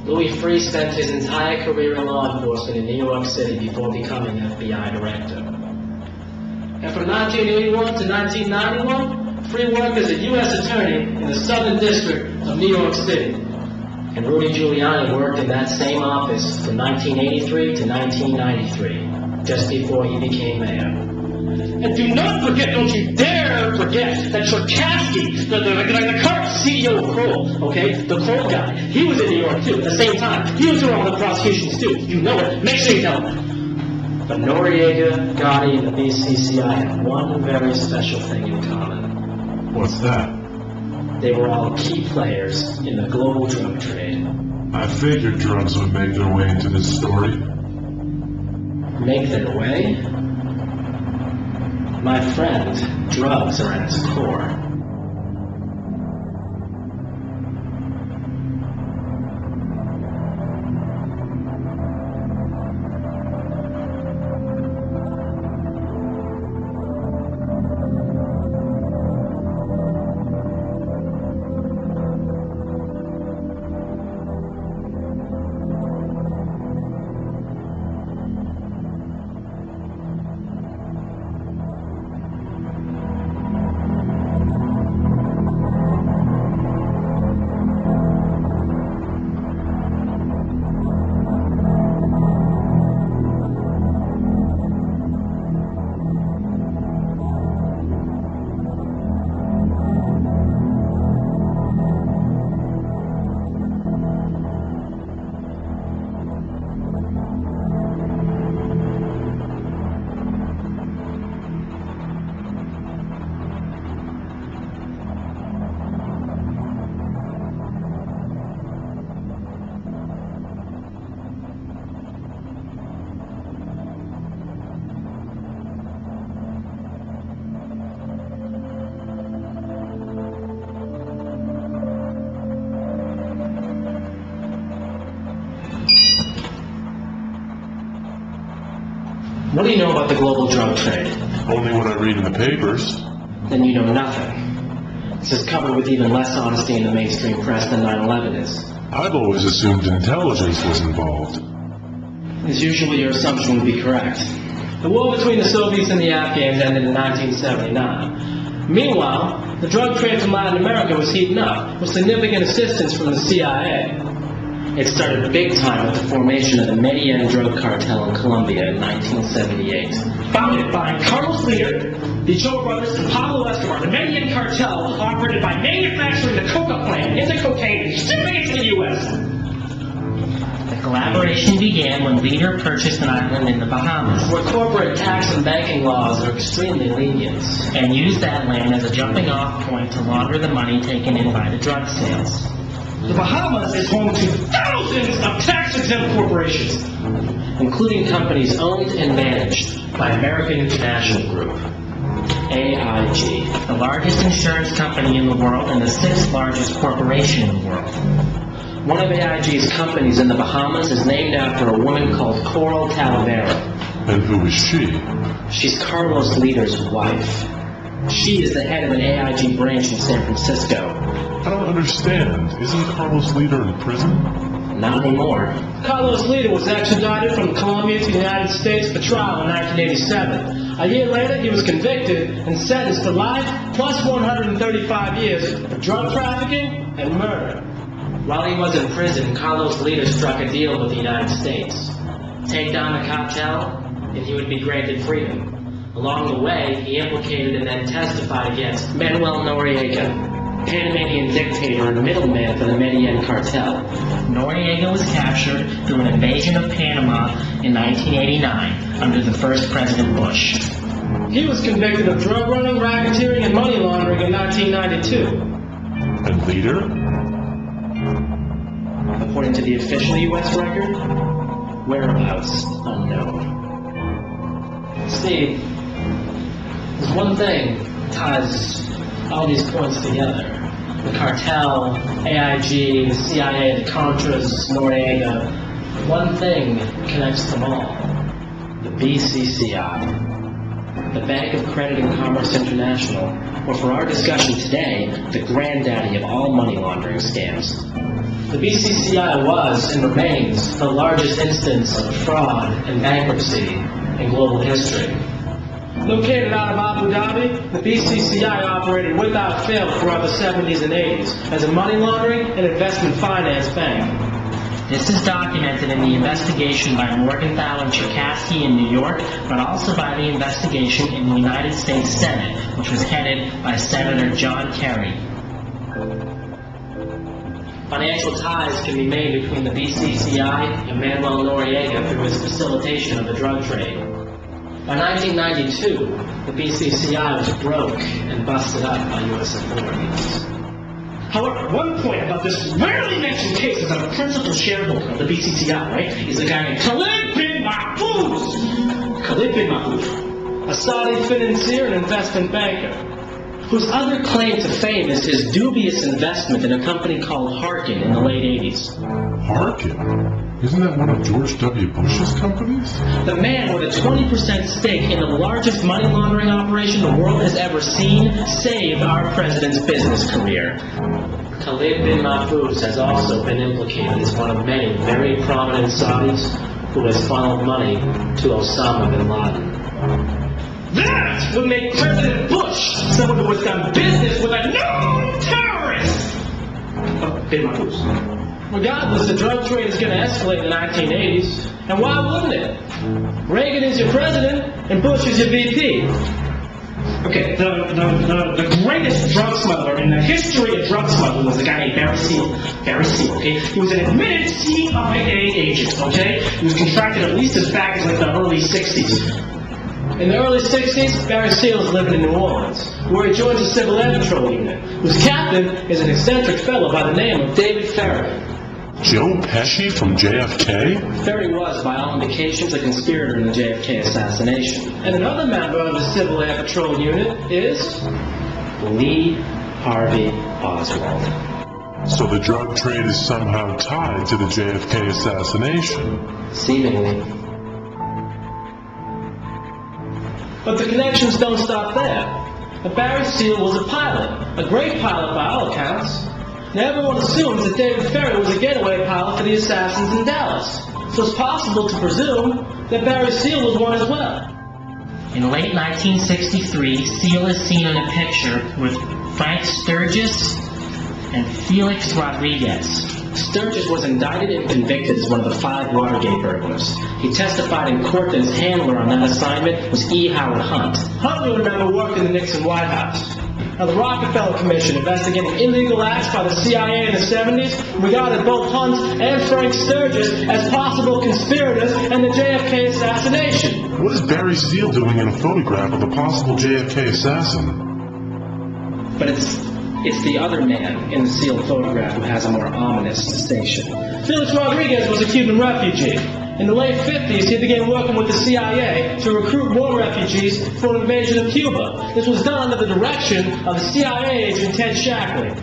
Louis Freeh spent his entire career in law enforcement in New York City before becoming FBI director. And from 1981 to 1991, Pre-worked as a U.S. attorney in the Southern District of New York City. And Rudy Giuliani worked in that same office from 1983 to 1993, just before he became mayor. And do not forget, don't you dare forget, that Cherkasky, the current CEO of Kroll, okay, the Kroll guy, he was in New York too at the same time. He was doing all the prosecutions too. You know it. Make sure you tell him. But Noriega, Gotti, and the BCCI had one very special thing in common. What's that? They were all key players in the global drug trade. I figured drugs would make their way into this story. Make their way? My friend, drugs are at its core. What do you know about the global drug trade? Only what I read in the papers. Then you know nothing. This is covered with even less honesty in the mainstream press than 9/11 is. I've always assumed intelligence was involved. As usual, your assumption would be correct. The war between the Soviets and the Afghans ended in 1979. Meanwhile, the drug trade from Latin America was heating up, with significant assistance from the CIA. It started big time with the formation of the Medellin drug cartel in Colombia in 1978. Founded by Carlos Leader, the Joe brothers, and Pablo Escobar, the Medellin cartel operated by manufacturing the coca plant into cocaine and shipping it to the U.S. The collaboration began when Leader purchased an island in the Bahamas, Where corporate tax and banking laws are extremely lenient. and used that land as a jumping-off point to launder the money taken in by the drug sales. The Bahamas is home to thousands of tax-exempt corporations, including companies owned and managed by American International Group, AIG. The largest insurance company in the world and the sixth largest corporation in the world. One of AIG's companies in the Bahamas is named after a woman called Coral Talavera. And who is she? She's Carlos Leader's wife. She is the head of an AIG branch in San Francisco. I don't understand. Isn't Carlos Leader in prison? Not anymore. Carlos Leader was extradited from Colombia to the United States for trial in 1987. A year later, he was convicted and sentenced to life plus 135 years for drug trafficking and murder. While he was in prison, Carlos Leader struck a deal with the United States. Take down the cartel, and he would be granted freedom. Along the way, he implicated and then testified against Manuel Noriega, Panamanian dictator and middleman for the Medellin cartel. Noriega was captured through an invasion of Panama in 1989 under the first President Bush. He was convicted of drug running, racketeering, and money laundering in 1992. And Leader? According to the official U.S. record, whereabouts unknown. See, there's one thing that ties all these points together. The cartel, AIG, the CIA, the Contras, Noriega. One thing connects them all. The BCCI. The Bank of Credit and Commerce International, or for our discussion today, the granddaddy of all money laundering scams. The BCCI was and remains the largest instance of fraud and bankruptcy in global history. Located out of Abu Dhabi, the BCCI operated without fail throughout the 70s and 80s as a money laundering and investment finance bank. This is documented in the investigation by Morgenthau and Cherkasky in New York, but also by the investigation in the United States Senate, which was headed by Senator John Kerry. Financial ties can be made between the BCCI and Manuel Noriega through his facilitation of the drug trade. By 1992, the BCCI was broke and busted up by U.S. authorities. However, one point about this rarely mentioned case is that a principal shareholder of the BCCI, right, is a guy named Khalid bin Mahfouz. Khalid bin Mahfouz, a Saudi financier and investment banker, whose other claim to fame is his dubious investment in a company called Harkin in the late 80s. Harkin? Isn't that one of George W. Bush's companies? The man with a 20% stake in the largest money laundering operation the world has ever seen saved our president's business career. Khalid bin Mahfouz has also been implicated as one of many very prominent Saudis who has funneled money to Osama bin Laden. That would make President Bush someone who has done business with a known terrorist! Bin Mahfouz. Regardless, the drug trade is going to escalate in the 1980s, and why wouldn't it? Reagan is your president, and Bush is your VP. Okay, the greatest drug smuggler in the history of drug smuggling was a guy named Barry Seal. Barry Seal, okay? He was an admitted CIA agent, okay? He was contracted at least as back as like the early 60s. In the early 60s, Barry Seal is living in New Orleans, where he joins the Civil Air Patrol unit, whose captain is an eccentric fellow by the name of David Ferry. Joe Pesci from JFK? Ferry was, by all indications, a conspirator in the JFK assassination. And another member of the Civil Air Patrol unit is Lee Harvey Oswald. So the drug trade is somehow tied to the JFK assassination? Seemingly. But the connections don't stop there. Barry Seal was a pilot, a great pilot by all accounts. Now everyone assumes that David Ferry was a getaway pilot for the assassins in Dallas. So it's possible to presume that Barry Seal was one as well. In late 1963, Seal is seen in a picture with Frank Sturgis and Felix Rodriguez. Sturgis was indicted and convicted as one of the 5 Watergate burglars. He testified in court that his handler on that assignment was E. Howard Hunt. Hunt, you remember, worked in the Nixon White House. Now, the Rockefeller Commission, investigating illegal acts by the CIA in the 70s, regarded both Hunt and Frank Sturgis as possible conspirators in the JFK assassination. What is Barry Seal doing in a photograph of a possible JFK assassin? But it's the other man in the Seal photograph who has a more ominous distinction. Felix Rodriguez was a Cuban refugee. In the late 50s, he began working with the CIA to recruit more refugees for an invasion of Cuba. This was done under the direction of the CIA agent Ted Shackley.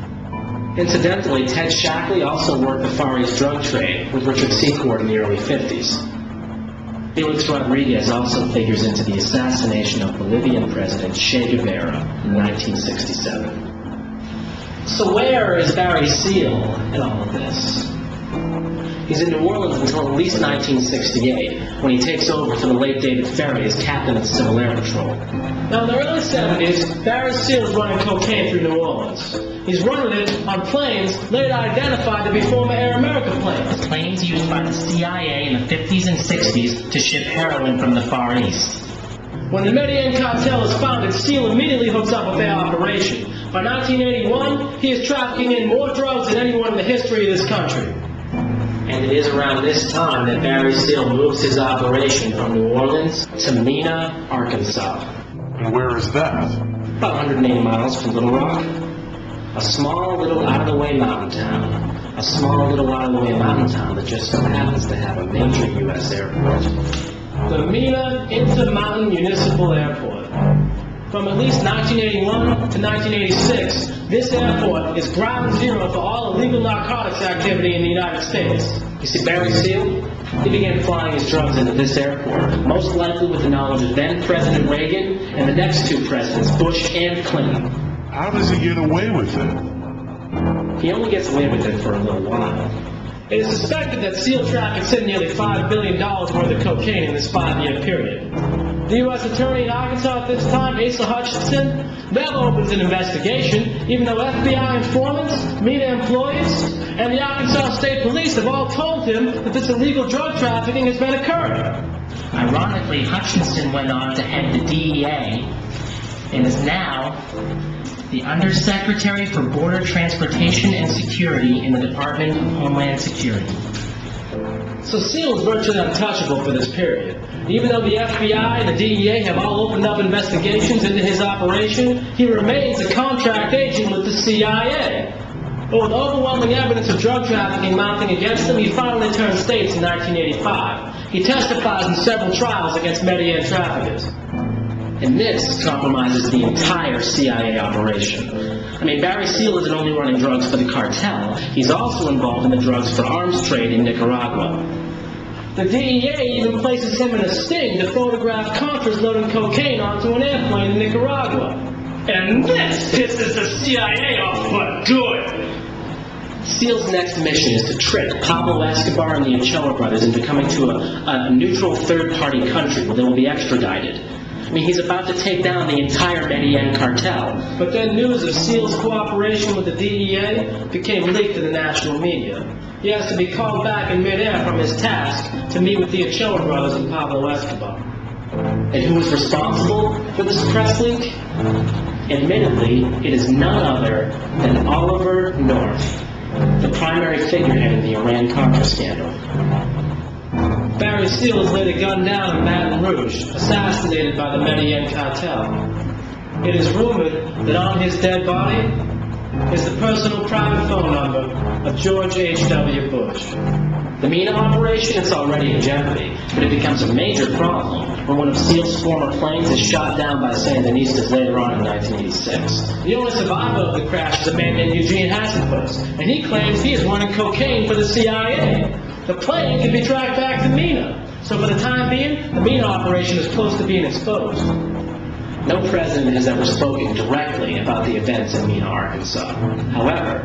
Incidentally, Ted Shackley also worked the Far East drug trade with Richard Secord in the early 50s. Felix Rodriguez also figures into the assassination of Bolivian President Che Guevara in 1967. So where is Barry Seal in all of this? He's in New Orleans until at least 1968, when he takes over for the late David Ferry as captain of the Civil Air Patrol. Now, in the early 70s, Barry Seal is running cocaine through New Orleans. He's running it on planes later identified to be former Air America planes. Planes used by the CIA in the 50s and 60s to ship heroin from the Far East. When the Medellin cartel is founded, Seal immediately hooks up with their operation. By 1981, he is trafficking in more drugs than anyone in the history of this country. And it is around this time that Barry Seal moves his operation from New Orleans to Mena, Arkansas. And where is that? About 180 miles from Little Rock. A small little out-of-the-way mountain town. A small little out-of-the-way mountain town that just so happens to have a major U.S. airport. The Mena Intermountain Municipal Airport. From at least 1981 to 1986, this airport is ground zero for all illegal narcotics activity in the United States. You see, Barry Seal, he began flying his drugs into this airport, most likely with the knowledge of then-President Reagan and the next 2 presidents, Bush and Clinton. How does he get away with it? He only gets away with it for a little while. It is suspected that Seal trafficked in nearly $5 billion worth of cocaine in this 5-year period. The U.S. Attorney in Arkansas at this time, Asa Hutchinson, never opens an investigation, even though FBI informants, MENA employees, and the Arkansas State Police have all told him that this illegal drug trafficking has been occurring. Ironically, Hutchinson went on to head the DEA and is now the Undersecretary for Border Transportation and Security in the Department of Homeland Security. So Seal is virtually untouchable for this period. Even though the FBI and the DEA have all opened up investigations into his operation, he remains a contract agent with the CIA. But with overwhelming evidence of drug trafficking mounting against him, he finally turned states in 1985. He testifies in several trials against Medellin traffickers. And this compromises the entire CIA operation. I mean, Barry Seal isn't only running drugs for the cartel, he's also involved in the drugs for arms trade in Nicaragua. The DEA even places him in a sting to photograph Contras loading cocaine onto an airplane in Nicaragua. And this pisses the CIA off for good! Seal's next mission is to trick Pablo Escobar and the Ochoa brothers into coming to a neutral third-party country where they will be extradited. I mean, he's about to take down the entire Medellin cartel. But then news of Seal's cooperation with the DEA became leaked to the national media. He has to be called back in midair from his task to meet with the Ochoa brothers and Pablo Escobar. And who is responsible for this press leak? Admittedly, it is none other than Oliver North, the primary figurehead in the Iran-Contra scandal. Barry Seal is later gunned down in Baton Rouge, assassinated by the Medellin cartel. It is rumored that on his dead body is the personal private phone number of George H.W. Bush. The MENA operation is already in jeopardy, but it becomes a major problem when one of Seal's former planes is shot down by Sandinistas later on in 1986. The only survivor of the crash is a man named Eugene Hassenfuss, and he claims he is running cocaine for the CIA. The plane can be tracked back to MENA, so for the time being, the MENA operation is close to being exposed. No president has ever spoken directly about the events in Mena, Arkansas. However,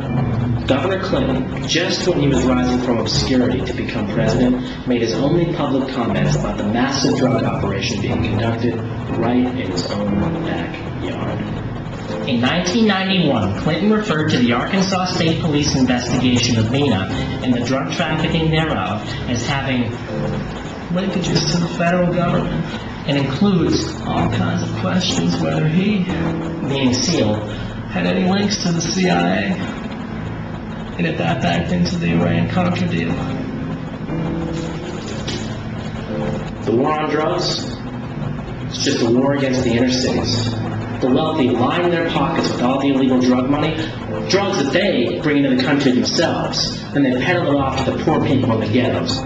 Governor Clinton, just when he was rising from obscurity to become president, made his only public comments about the massive drug operation being conducted right in his own backyard. In 1991, Clinton referred to the Arkansas State Police investigation of Mena and the drug trafficking thereof as having linkages to the federal government, and includes all kinds of questions whether he, meaning Seal, had any links to the CIA, and if that backed into the Iran-Contra deal. The war on drugs is just a war against the inner cities. The wealthy line their pockets with all the illegal drug money, drugs that they bring into the country themselves, and they peddle it off to the poor people in the ghettos.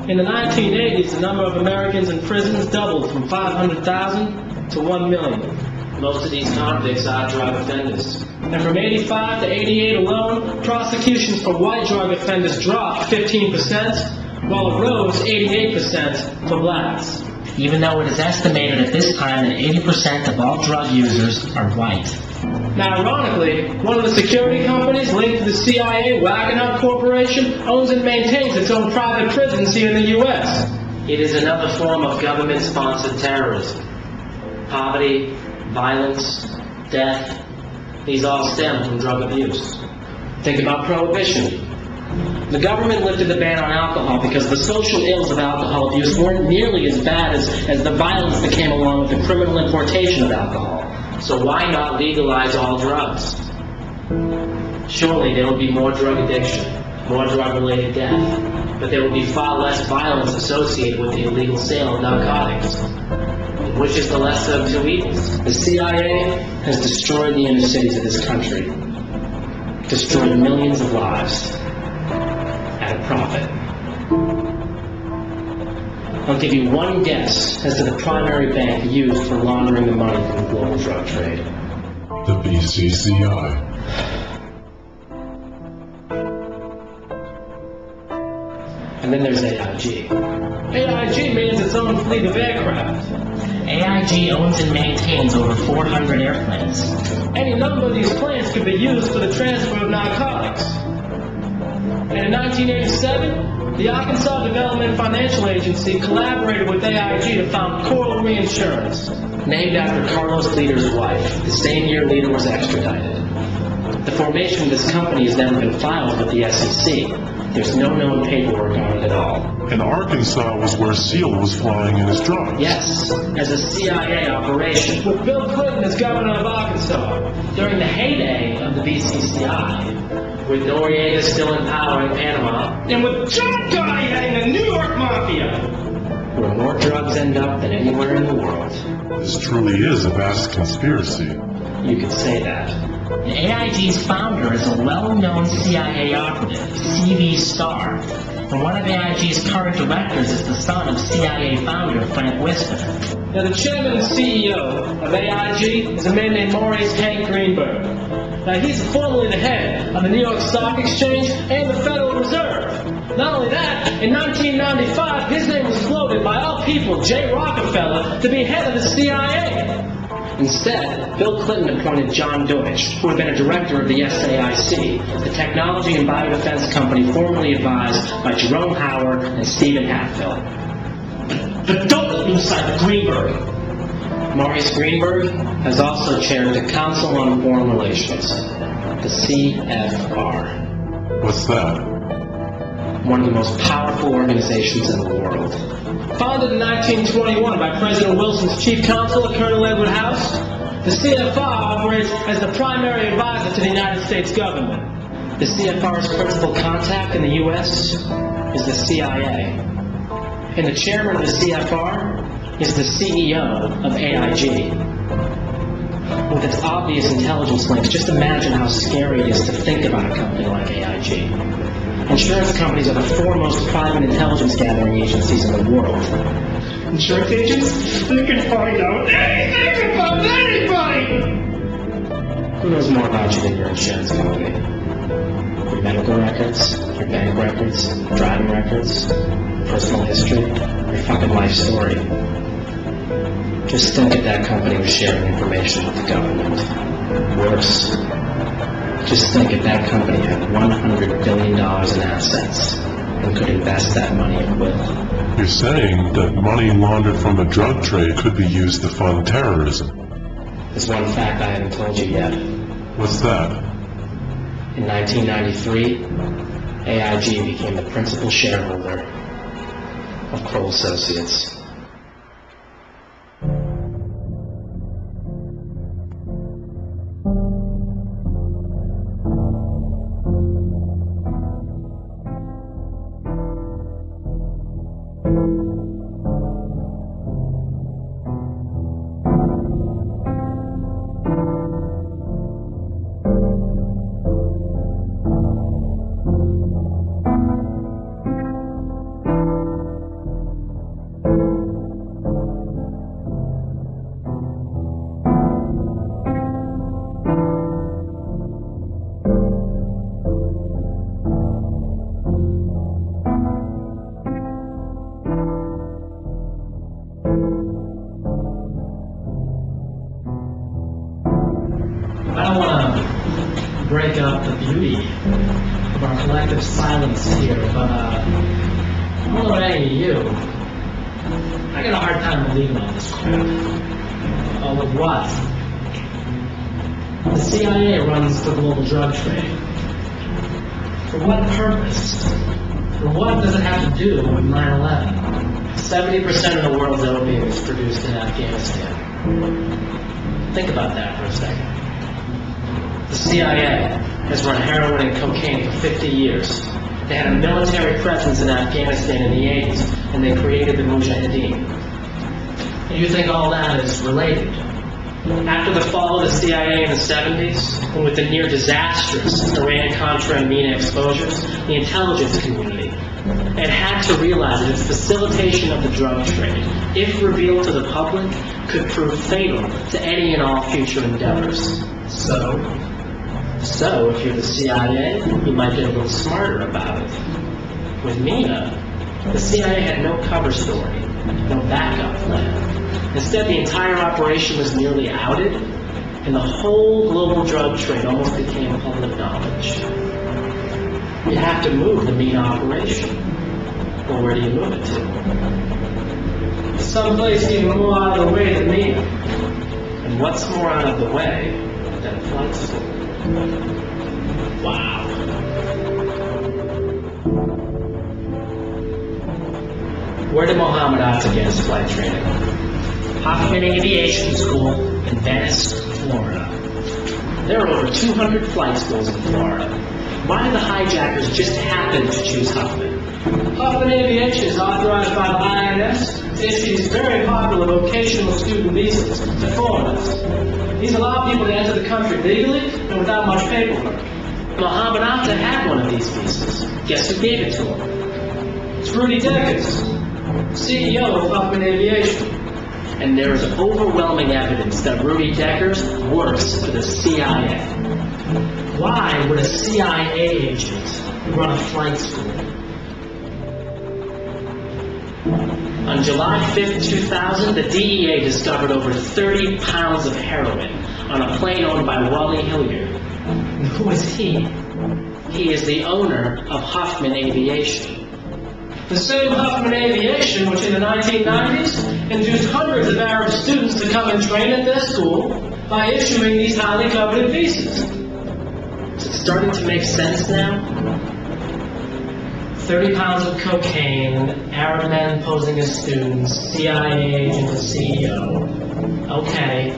In the 1980s, the number of Americans in prisons doubled from 500,000 to 1 million. Most of these convicts are drug offenders. And from 85 to 88 alone, prosecutions for white drug offenders dropped 15%, while it rose 88% for blacks. Even though it is estimated at this time that 80% of all drug users are white. Now, ironically, one of the security companies linked to the CIA, Wagner Corporation, owns and maintains its own private prisons here in the U.S. It is another form of government-sponsored terrorism. Poverty, violence, death, these all stem from drug abuse. Think about prohibition. The government lifted the ban on alcohol because the social ills of alcohol abuse weren't nearly as bad as the violence that came along with the criminal importation of alcohol. So why not legalize all drugs? Surely there will be more drug addiction, more drug-related death, but there will be far less violence associated with the illegal sale of narcotics. Which is the lesser of two evils? The CIA has destroyed the inner cities of this country, destroyed millions of lives at a profit. I'll give you one guess as to the primary bank used for laundering the money from the global drug trade. The BCCI. And then there's AIG. AIG means its own fleet of aircraft. AIG owns and maintains over 400 airplanes. Any number of these planes could be used for the transfer of narcotics. And in 1987, the Arkansas Development Financial Agency collaborated with AIG to found Coral Reinsurance, Named after Carlos Leader's wife, the same year Leader was extradited. The formation of this company has never been filed with the SEC. There's no known paperwork on it at all. And Arkansas was where Seal was flying in his drugs. Yes, as a CIA operation. with Bill Clinton as governor of Arkansas. During the heyday of the BCCI, with Noriega still in power in Panama, And with John Gotti heading the New York Mafia. where more drugs end up than anywhere in the world. This truly is a vast conspiracy. You could say that. AIG's founder is a well-known CIA operative, C.V. Starr, and one of AIG's current directors is the son of CIA founder Frank Wister. Now, the chairman and CEO of AIG is a man named Maurice Hank Greenberg. Now, he's formerly the head of the New York Stock Exchange and the Federal Reserve. Not only that, in 1995, his name was floated by all people, Jay Rockefeller, to be head of the CIA. Instead, Bill Clinton appointed John Deutsch, who had been a director of the SAIC, the technology and biodefense company formerly advised by Jerome Howard and Stephen Hatfield. But don't lose sight of Greenberg. Maurice Greenberg has also chaired the Council on Foreign Relations, the CFR, What's that? one of the most powerful organizations in the world. Founded in 1921 by President Wilson's chief counsel, Colonel Edward House, the CFR operates as the primary advisor to the United States government. The CFR's principal contact in the U.S. is the CIA, and the chairman of the CFR is the CEO of AIG. With its obvious intelligence links, just imagine how scary it is to think about a company like AIG. Insurance companies are the foremost private intelligence gathering agencies in the world. Insurance agents? They can find out anything about anybody! Who knows more about you than your insurance company? Your medical records, your bank records, driving records, personal history, your fucking life story. Just think if that company was sharing information with the government. Worse, just think if that company had $100 billion in assets and could invest that money at will. You're saying that money laundered from the drug trade could be used to fund terrorism. There's one fact I haven't told you yet. What's that? In 1993, AIG became the principal shareholder of Kroll Associates. I don't want to break up the beauty of our collective silence here, but I don't know about any of you. I got a hard time believing all this crap. All of what? The CIA runs the global drug trade. For what purpose? For what does it have to do with 9/11? 70% of the world's opium is produced in Afghanistan. Think about that for a second. The CIA has run heroin and cocaine for 50 years. They had a military presence in Afghanistan in the 80s, and they created the Mujahideen. And you think all that is related? After the fall of the CIA in the 70s, and with the near disastrous Iran-Contra and MENA exposures, the intelligence community had to realize that its facilitation of the drug trade, if revealed to the public, could prove fatal to any and all future endeavors. So, if you're the CIA, you might get a little smarter about it. With MENA, the CIA had no cover story, no backup plan. Instead, the entire operation was nearly outed, and the whole global drug trade almost became public knowledge. You have to move the MENA operation. Well, where do you move it to? Someplace even more out of the way than me. And what's more out of the way than flight school? Wow. Where did Mohammed Atta get his flight training? Hoffman Aviation School in Venice, Florida. There are over 200 flight schools in Florida. Why did the hijackers just happen to choose Huffman? Huffman Aviation is authorized by the INS to issue these very popular vocational student visas to foreigners. These allow people to enter the country legally and without much paperwork. Mohammed Atta had one of these visas. Guess who gave it to him? It's Rudy Deckers, CEO of Huffman Aviation. And there is overwhelming evidence that Rudy Deckers works for the CIA. Why would a CIA agent run a flight school? On July 5th, 2000, the DEA discovered over 30 pounds of heroin on a plane owned by Wally Hilliard. And who is he? He is the owner of Huffman Aviation. The same Huffman Aviation which in the 1990s induced hundreds of Arab students to come and train at their school by issuing these highly coveted visas. Is it starting to make sense now? 30 pounds of cocaine, Arab men posing as students, CIA agent as CEO. Okay,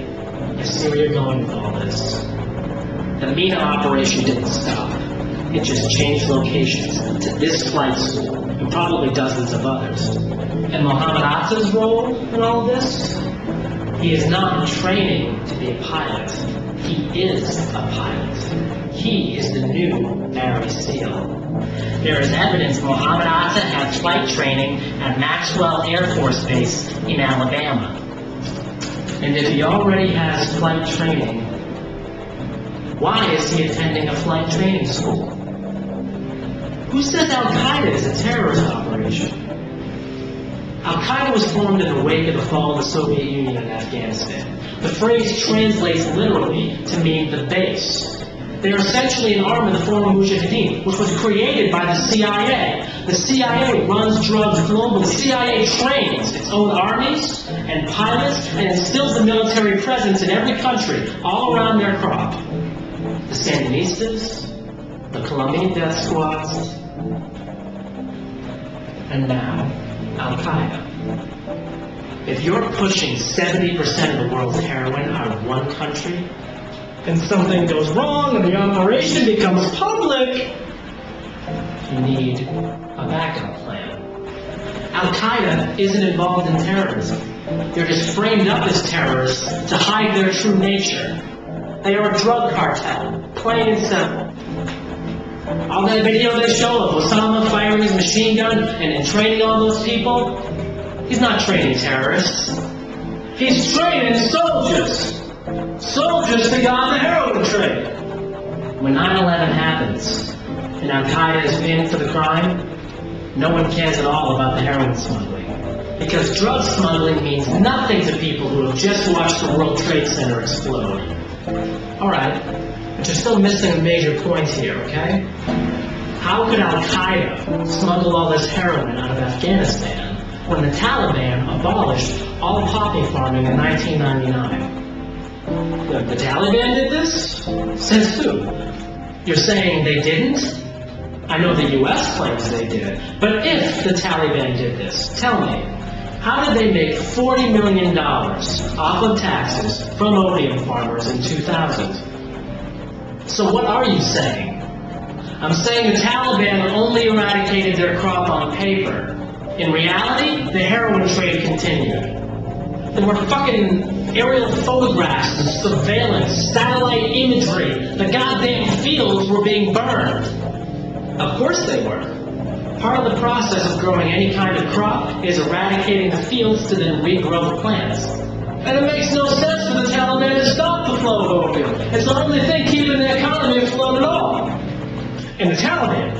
I see where you're going with all this. The MENA operation didn't stop. It just changed locations to this flight school and probably dozens of others. And Mohammed Atta's role in all this? He is not in training to be a pilot. He is a pilot. He is the new Barry Seal. There is evidence Mohammed Atta had flight training at Maxwell Air Force Base in Alabama. And if he already has flight training, why is he attending a flight training school? Who says Al-Qaeda is a terrorist operation? Al-Qaeda was formed in the wake of the fall of the Soviet Union in Afghanistan. The phrase translates literally to mean the base. They are essentially an arm of the former Mujahideen, which was created by the CIA. The CIA runs drugs globally. The CIA trains its own armies and pilots and instills the military presence in every country, all around their crop. The Sandinistas, the Colombian death squads, and now Al-Qaeda. If you're pushing 70% of the world's heroin out of one country, and something goes wrong and the operation becomes public, you need a backup plan. Al-Qaeda isn't involved in terrorism. They're just framed up as terrorists to hide their true nature. They are a drug cartel, plain and simple. All that video they show of Osama firing his machine gun and training all those people, he's not training terrorists. He's training soldiers. Soldiers to guard the heroin trade. When 9/11 happens and Al-Qaeda is in for the crime, no one cares at all about the heroin smuggling. Because drug smuggling means nothing to people who have just watched the World Trade Center explode. Alright, but you're still missing a major point here, okay? How could Al-Qaeda smuggle all this heroin out of Afghanistan when the Taliban abolished all poppy farming in 1999? The Taliban did this? Says who? You're saying they didn't? I know the U.S. claims they did, but if the Taliban did this, tell me, how did they make $40 million off of taxes from opium farmers in 2000? So what are you saying? I'm saying the Taliban only eradicated their crop on paper. In reality, the heroin trade continued. There were fucking aerial photographs and surveillance, satellite imagery. The goddamn fields were being burned. Of course they were. Part of the process of growing any kind of crop is eradicating the fields to then regrow the plants. And it makes no sense for the Taliban to stop the flow of opium. It's the only thing keeping the economy afloat at all. And the Taliban,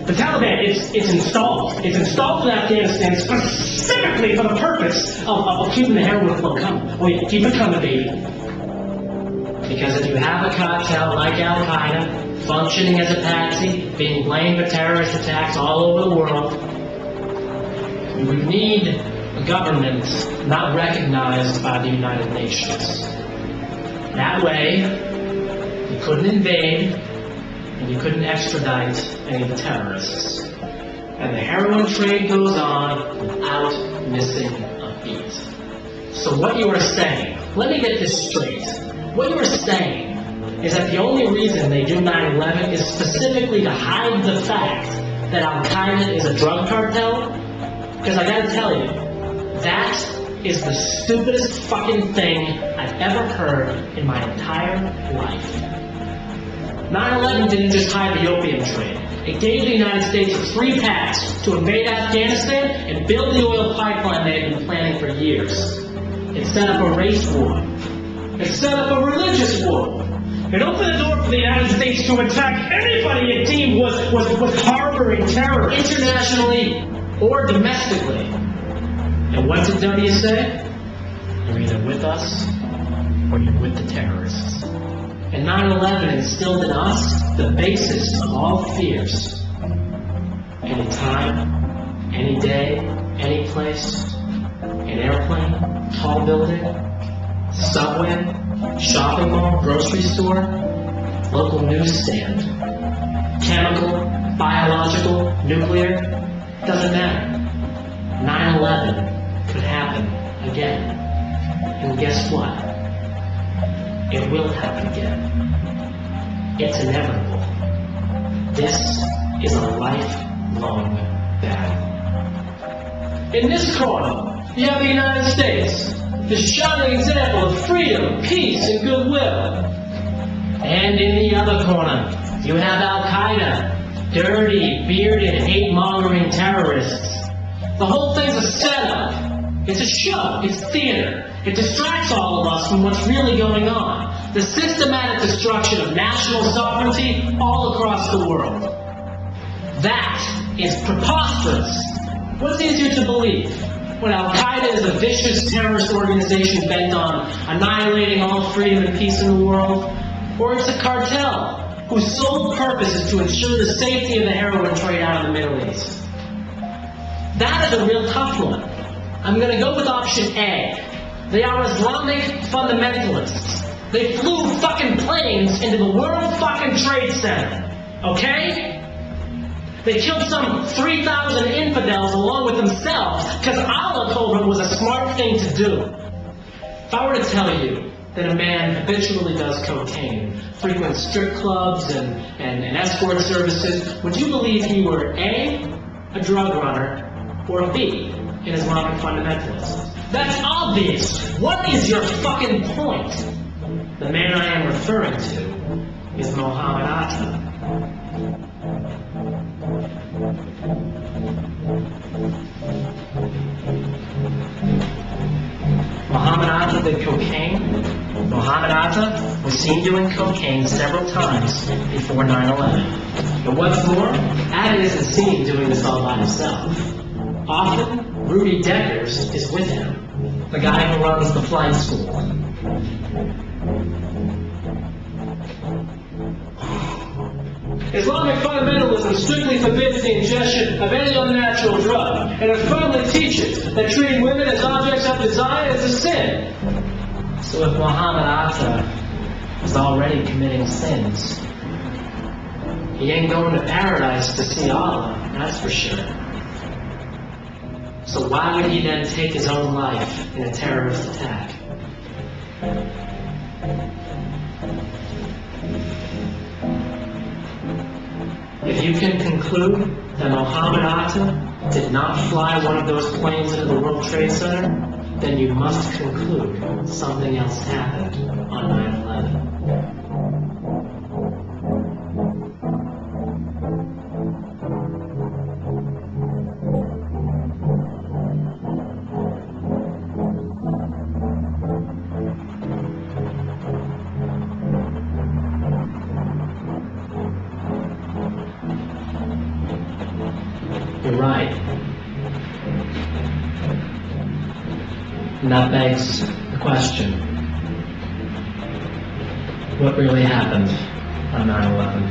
it's installed. It's installed in Afghanistan specifically for the purpose of keeping the heroin flow coming. Oh yeah, keep it coming, baby. Because if you have a cartel like Al-Qaeda, functioning as a patsy, being blamed for terrorist attacks all over the world, You would need a government not recognized by the United Nations. That way, you couldn't invade, and you couldn't extradite any of the terrorists. And the heroin trade goes on without missing a beat. So what you are saying, let me get this straight. What you are saying is that the only reason they do 9/11 is specifically to hide the fact that Al-Qaeda is a drug cartel? Because I gotta tell you, that is the stupidest fucking thing I've ever heard in my entire life. 9/11 didn't just hide the opium trade. It gave the United States a free pass to invade Afghanistan and build the oil pipeline they had been planning for years. It set up a race war. It set up a religious war. It opened the door for the United States to attack anybody it deemed was harboring terror, internationally or domestically. And what did W say? You're either with us or you're with the terrorists. And 9/11 instilled in us the basis of all fears. Any time, any day, any place, an airplane, tall building, subway, shopping mall, grocery store, local newsstand, chemical, biological, nuclear, doesn't matter. 9/11 could happen again. And guess what? It will happen again. It's inevitable. This is a lifelong battle. In this corner, you have the United States, the shining example of freedom, peace, and goodwill. And in the other corner, you have Al-Qaeda, dirty, bearded, hate-mongering terrorists. The whole thing's a setup. It's a show. It's theater. It distracts all of us from what's really going on. The systematic destruction of national sovereignty all across the world. That is preposterous. What's easier to believe? When Al-Qaeda is a vicious terrorist organization bent on annihilating all freedom and peace in the world, or it's a cartel whose sole purpose is to ensure the safety of the heroin trade out of the Middle East. That is a real tough one. I'm going to go with option A. They are Islamic fundamentalists. They flew fucking planes into the World fucking Trade Center. Okay? They killed some 3,000 infidels along with themselves because Allah told them it was a smart thing to do. If I were to tell you that a man habitually does cocaine, frequents strip clubs and escort services, would you believe he were A, a drug runner, or B, an Islamic fundamentalist? That's obvious. What is your fucking point? The man I am referring to is Mohammed Atta. Mohammed Atta did cocaine. Mohammed Atta was seen doing cocaine several times before 9/11. And what's more, Atta isn't seen doing this all by himself. Often, Rudy Deckers is with him, the guy who runs the flight school. Islamic fundamentalism strictly forbids the ingestion of any unnatural drug, and it firmly teaches that treating women as objects of desire is a sin. So if Mohammed Atta is already committing sins, he ain't going to paradise to see Allah, that's for sure. So why would he then take his own life in a terrorist attack? If you can conclude that Mohammed Atta did not fly one of those planes into the World Trade Center, then you must conclude something else happened on 9/11. You're right. And that begs the question, what really happened on 9/11?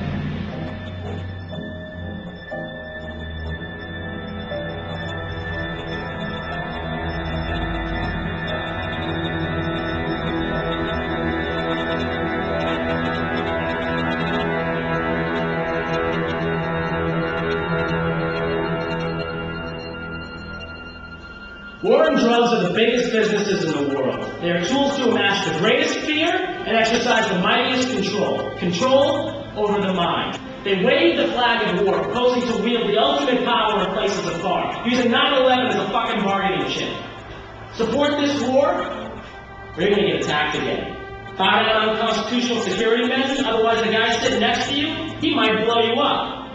businesses in the world. They are tools to amass the greatest fear and exercise the mightiest control. Control over the mind. They wave the flag of war, posing to wield the ultimate power in places afar, using 9/11 as a fucking bargaining chip. Support this war, or you're going to get attacked again. Bow down on constitutional security measures, otherwise the guy sitting next to you, he might blow you up.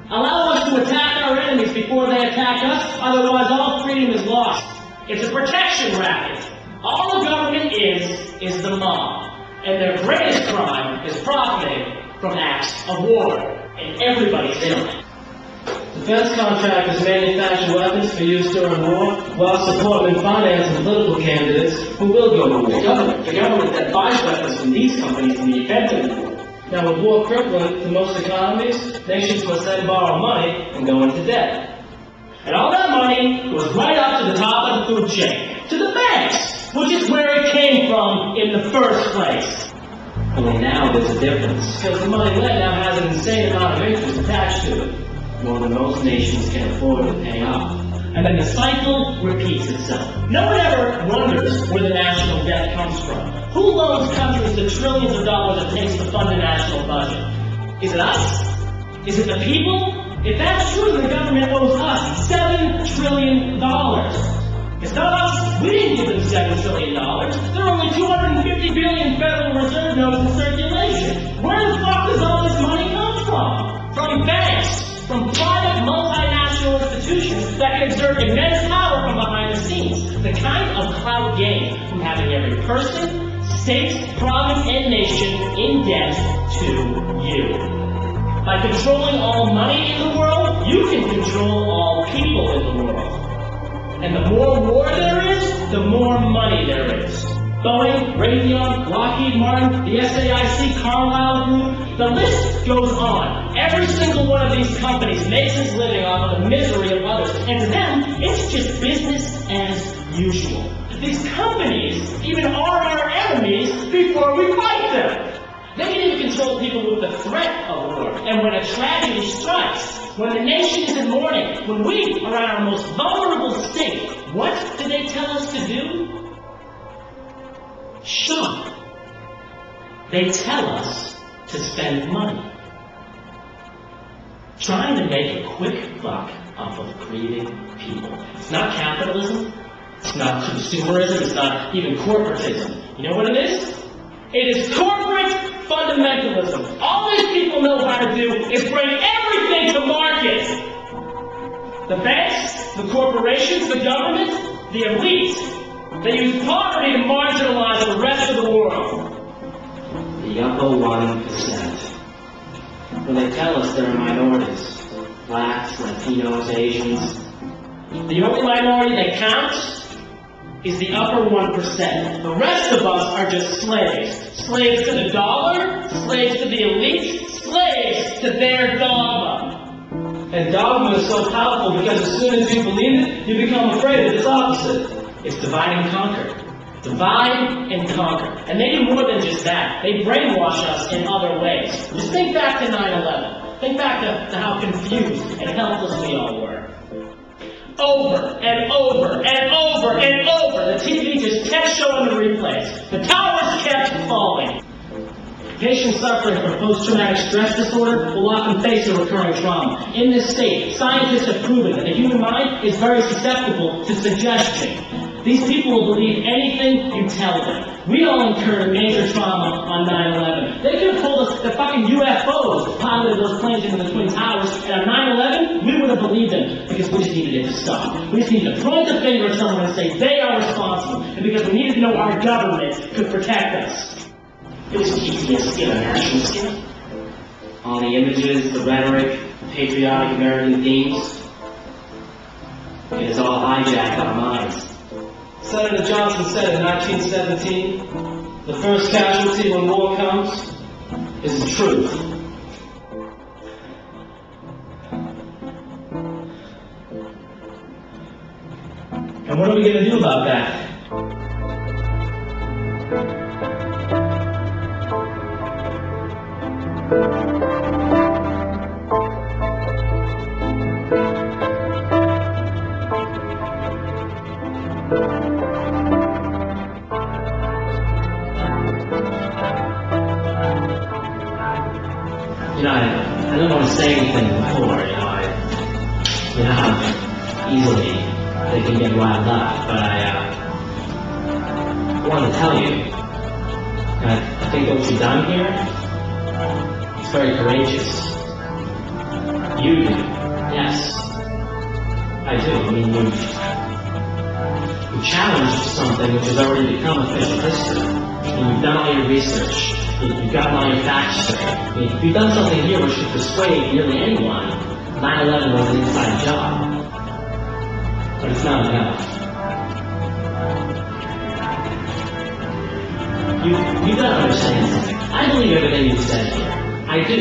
Allow us to attack our enemies before they attack us, otherwise all freedom is lost. It's a protection racket. All the government is the mob. And their greatest crime is profiting from acts of war. And everybody's in on it. Defense contractors manufacture weapons for use during war, while supporting and financing political candidates who will go to war. The government that buys weapons from these companies in the event of war. Now, with war crippling to most economies, nations must then borrow money and go into debt. And all that money goes right up to the top of the food chain, to the banks, which is where it came from in the first place. Only now there's a difference, because the money lent now has an insane amount of interest attached to it, more than most nations can afford to pay off. And then the cycle repeats itself. No one ever wonders where the national debt comes from. Who loans countries the trillions of dollars it takes to fund the national budget? Is it us? Is it the people? If that's true, then the government owes us $7 trillion. It's not us. We didn't give them $7 trillion. There are only 250 billion Federal Reserve notes in circulation. Where the fuck does all this money come from? From banks. From private multinational institutions that can exert immense power from behind the scenes. The kind of clout gained from having every person, state, province, and nation in debt to you. By controlling all money in the world, you can control all people in the world. And the more war there is, the more money there is. Boeing, Raytheon, Lockheed Martin, the SAIC, Carlyle Group, the list goes on. Every single one of these companies makes its living off of the misery of others, and to them, it's just business as usual. These companies even are our enemies before we fight them. They can even control people with the threat of war. And when a tragedy strikes, when the nation is in mourning, when we are at our most vulnerable state, what do they tell us to do? Shop. They tell us to spend money. Trying to make a quick buck off of grieving people. It's not capitalism. It's not consumerism. It's not even corporatism. You know what it is? It is corporate fundamentalism. All these people know how to do is bring everything to market. The banks, the corporations, the government, the elite. They use poverty to marginalize the rest of the world. The upper 1%. When they tell us they're minorities, blacks, Latinos, Asians, the only minority that counts is the upper 1%. The rest of us are just slaves. Slaves to the dollar, slaves to the elite, slaves to their dogma. And dogma is so powerful because as soon as you believe it, you become afraid of its opposite. It's divide and conquer. Divide and conquer. And they do more than just that. They brainwash us in other ways. Just think back to 9/11. Think back to how confused and helpless we all were. Over and over and over and over, the TV just kept showing the replays. The towers kept falling. Patients suffering from post-traumatic stress disorder will often face a recurring trauma. In this state, scientists have proven that the human mind is very susceptible to suggestion. These people will believe anything you tell them. We all incurred major trauma on 9/11. They could have told us that fucking UFOs piloted those planes into the Twin Towers, and on 9/11, we would have believed them because we just needed it to stop. We just needed to point the finger at someone and say they are responsible, and because we needed to know our government could protect us. It was PTSD on a national scale. All the images, the rhetoric, the patriotic American themes, it has all hijacked our minds. Senator Johnson said in 1917, the first casualty when war comes is the truth. And what are we going to do about that? I don't want to say anything before, you know how easily they can get riled up, but I want to tell you, I think what you've done here is very courageous. You do, yes, I do. I mean, you've challenged something which has already become official history. I mean, you've done all your research. You've gotten all your facts straight. I mean, you've done something here which could persuade nearly anyone 9/11 was an inside job. But it's not enough. You've got to understand something. I believe everything you said here. I do.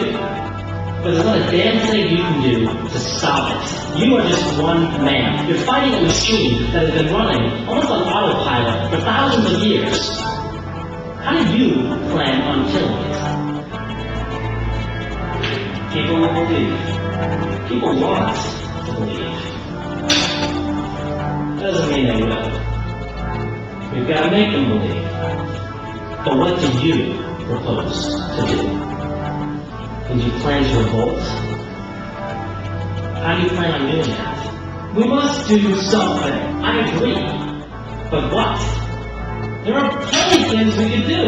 But there's not a damn thing you can do to stop it. You are just one man. You're fighting a machine that has been running almost on autopilot for thousands of years. How do you plan on killing it? People will believe. People want to believe. Doesn't mean they will. We've got to make them believe. But what do you propose to do? And do you plan to revolt? How do you plan on doing that? We must do something. I agree. But what? There are plenty of things we could do.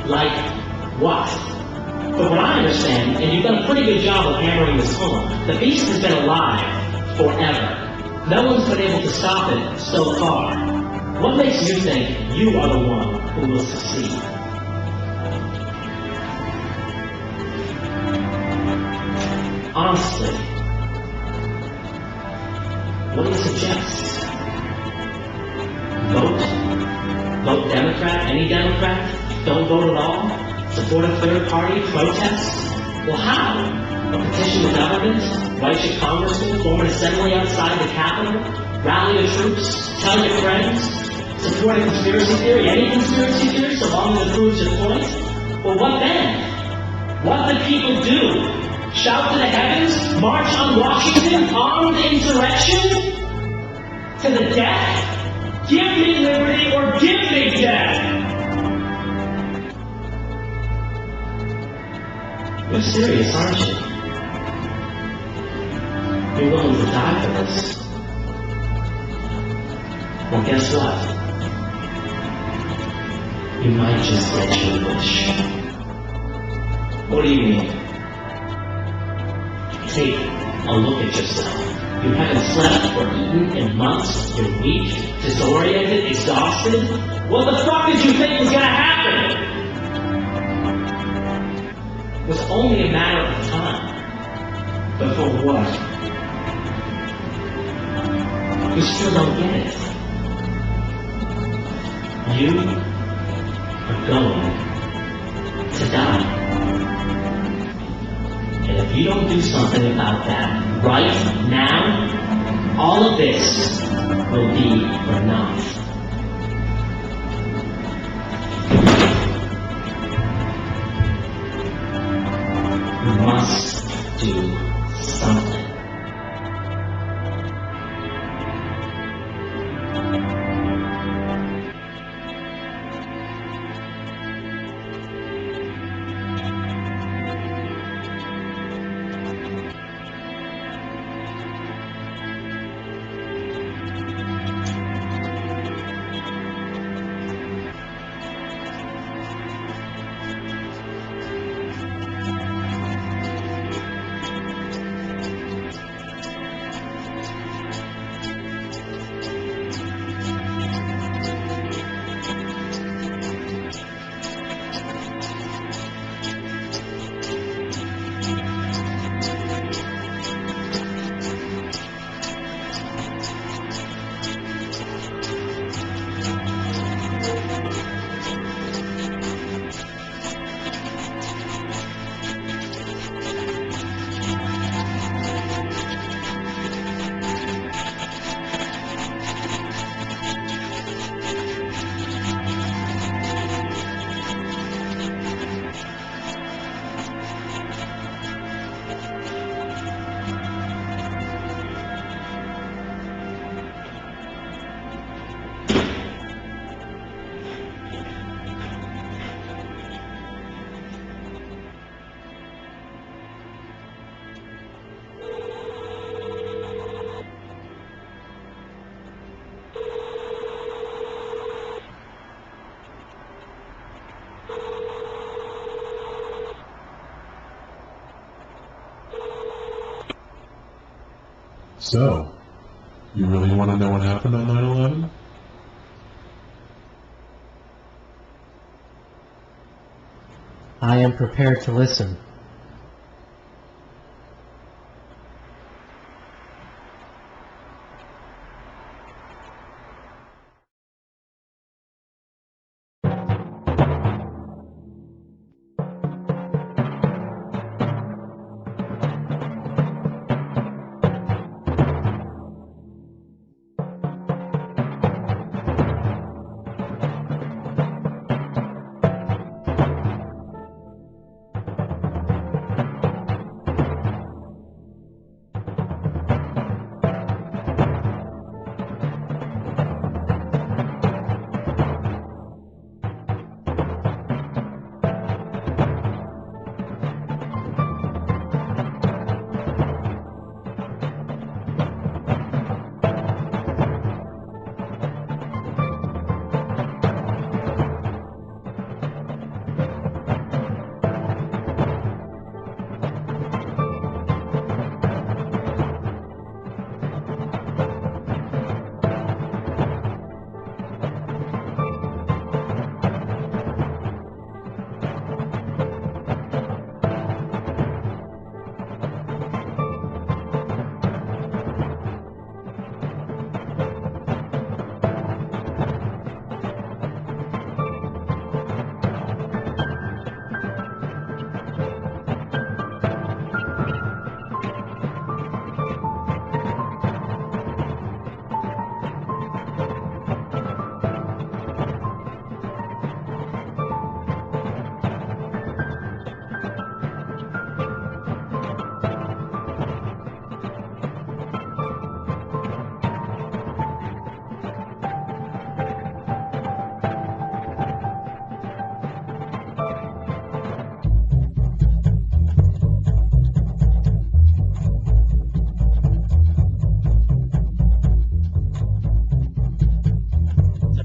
Like what? But what I understand, and you've done a pretty good job of hammering this home, the beast has been alive forever. No one's been able to stop it so far. What makes you think you are the one who will succeed? Honestly, what do you suggest? Vote Democrat? Any Democrat? Don't vote at all? Support a third party? Protest? Well, how? A petition the government? Write your congressman? Form an assembly outside the Capitol? Rally the troops? Tell your friends? Support a conspiracy theory? Any conspiracy theory, so long as it proves your point? Well, what then? What do people do? Shout to the heavens? March on Washington? Armed insurrection? To the death? Give me liberty or give me death! You're serious, aren't you? You're willing to die for this. Well, guess what? You might just get your wish. What do you mean? Take a look at yourself. You haven't slept or eaten in months. You're weak, disoriented, exhausted. What the fuck did you think was gonna happen? It was only a matter of time. But for what? You still don't get it. You are going to die. And if you don't do something about that right now, all of this will be for naught. You must do something. So, you really want to know what happened on 9/11? I am prepared to listen.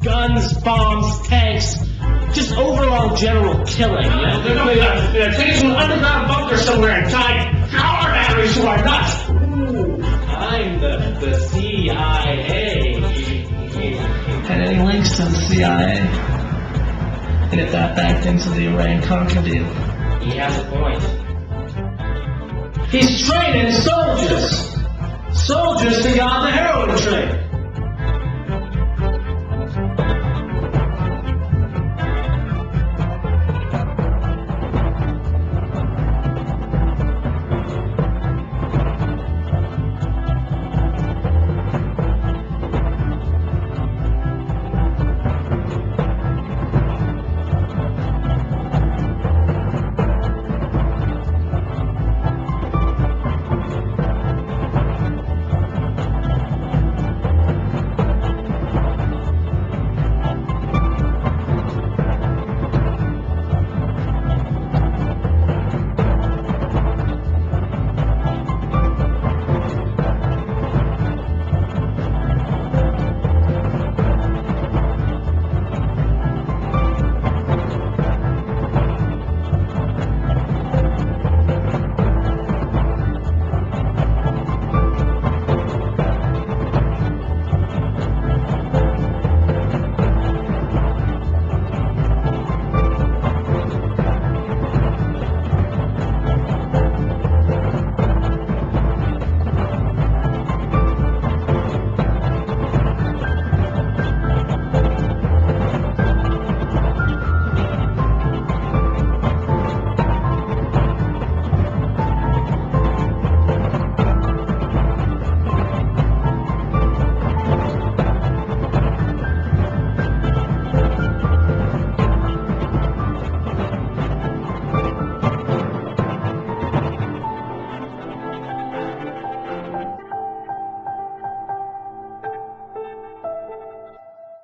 Guns, bombs, tanks, just overall general killing, you know? They're gonna take us to an underground bunker somewhere and tie power batteries to our nuts. Ooh, I'm the CIA. Had any links to the CIA? And if that backed into the Iran-Contra deal? He has a point. He's training soldiers. Soldiers to guard the heroin trade.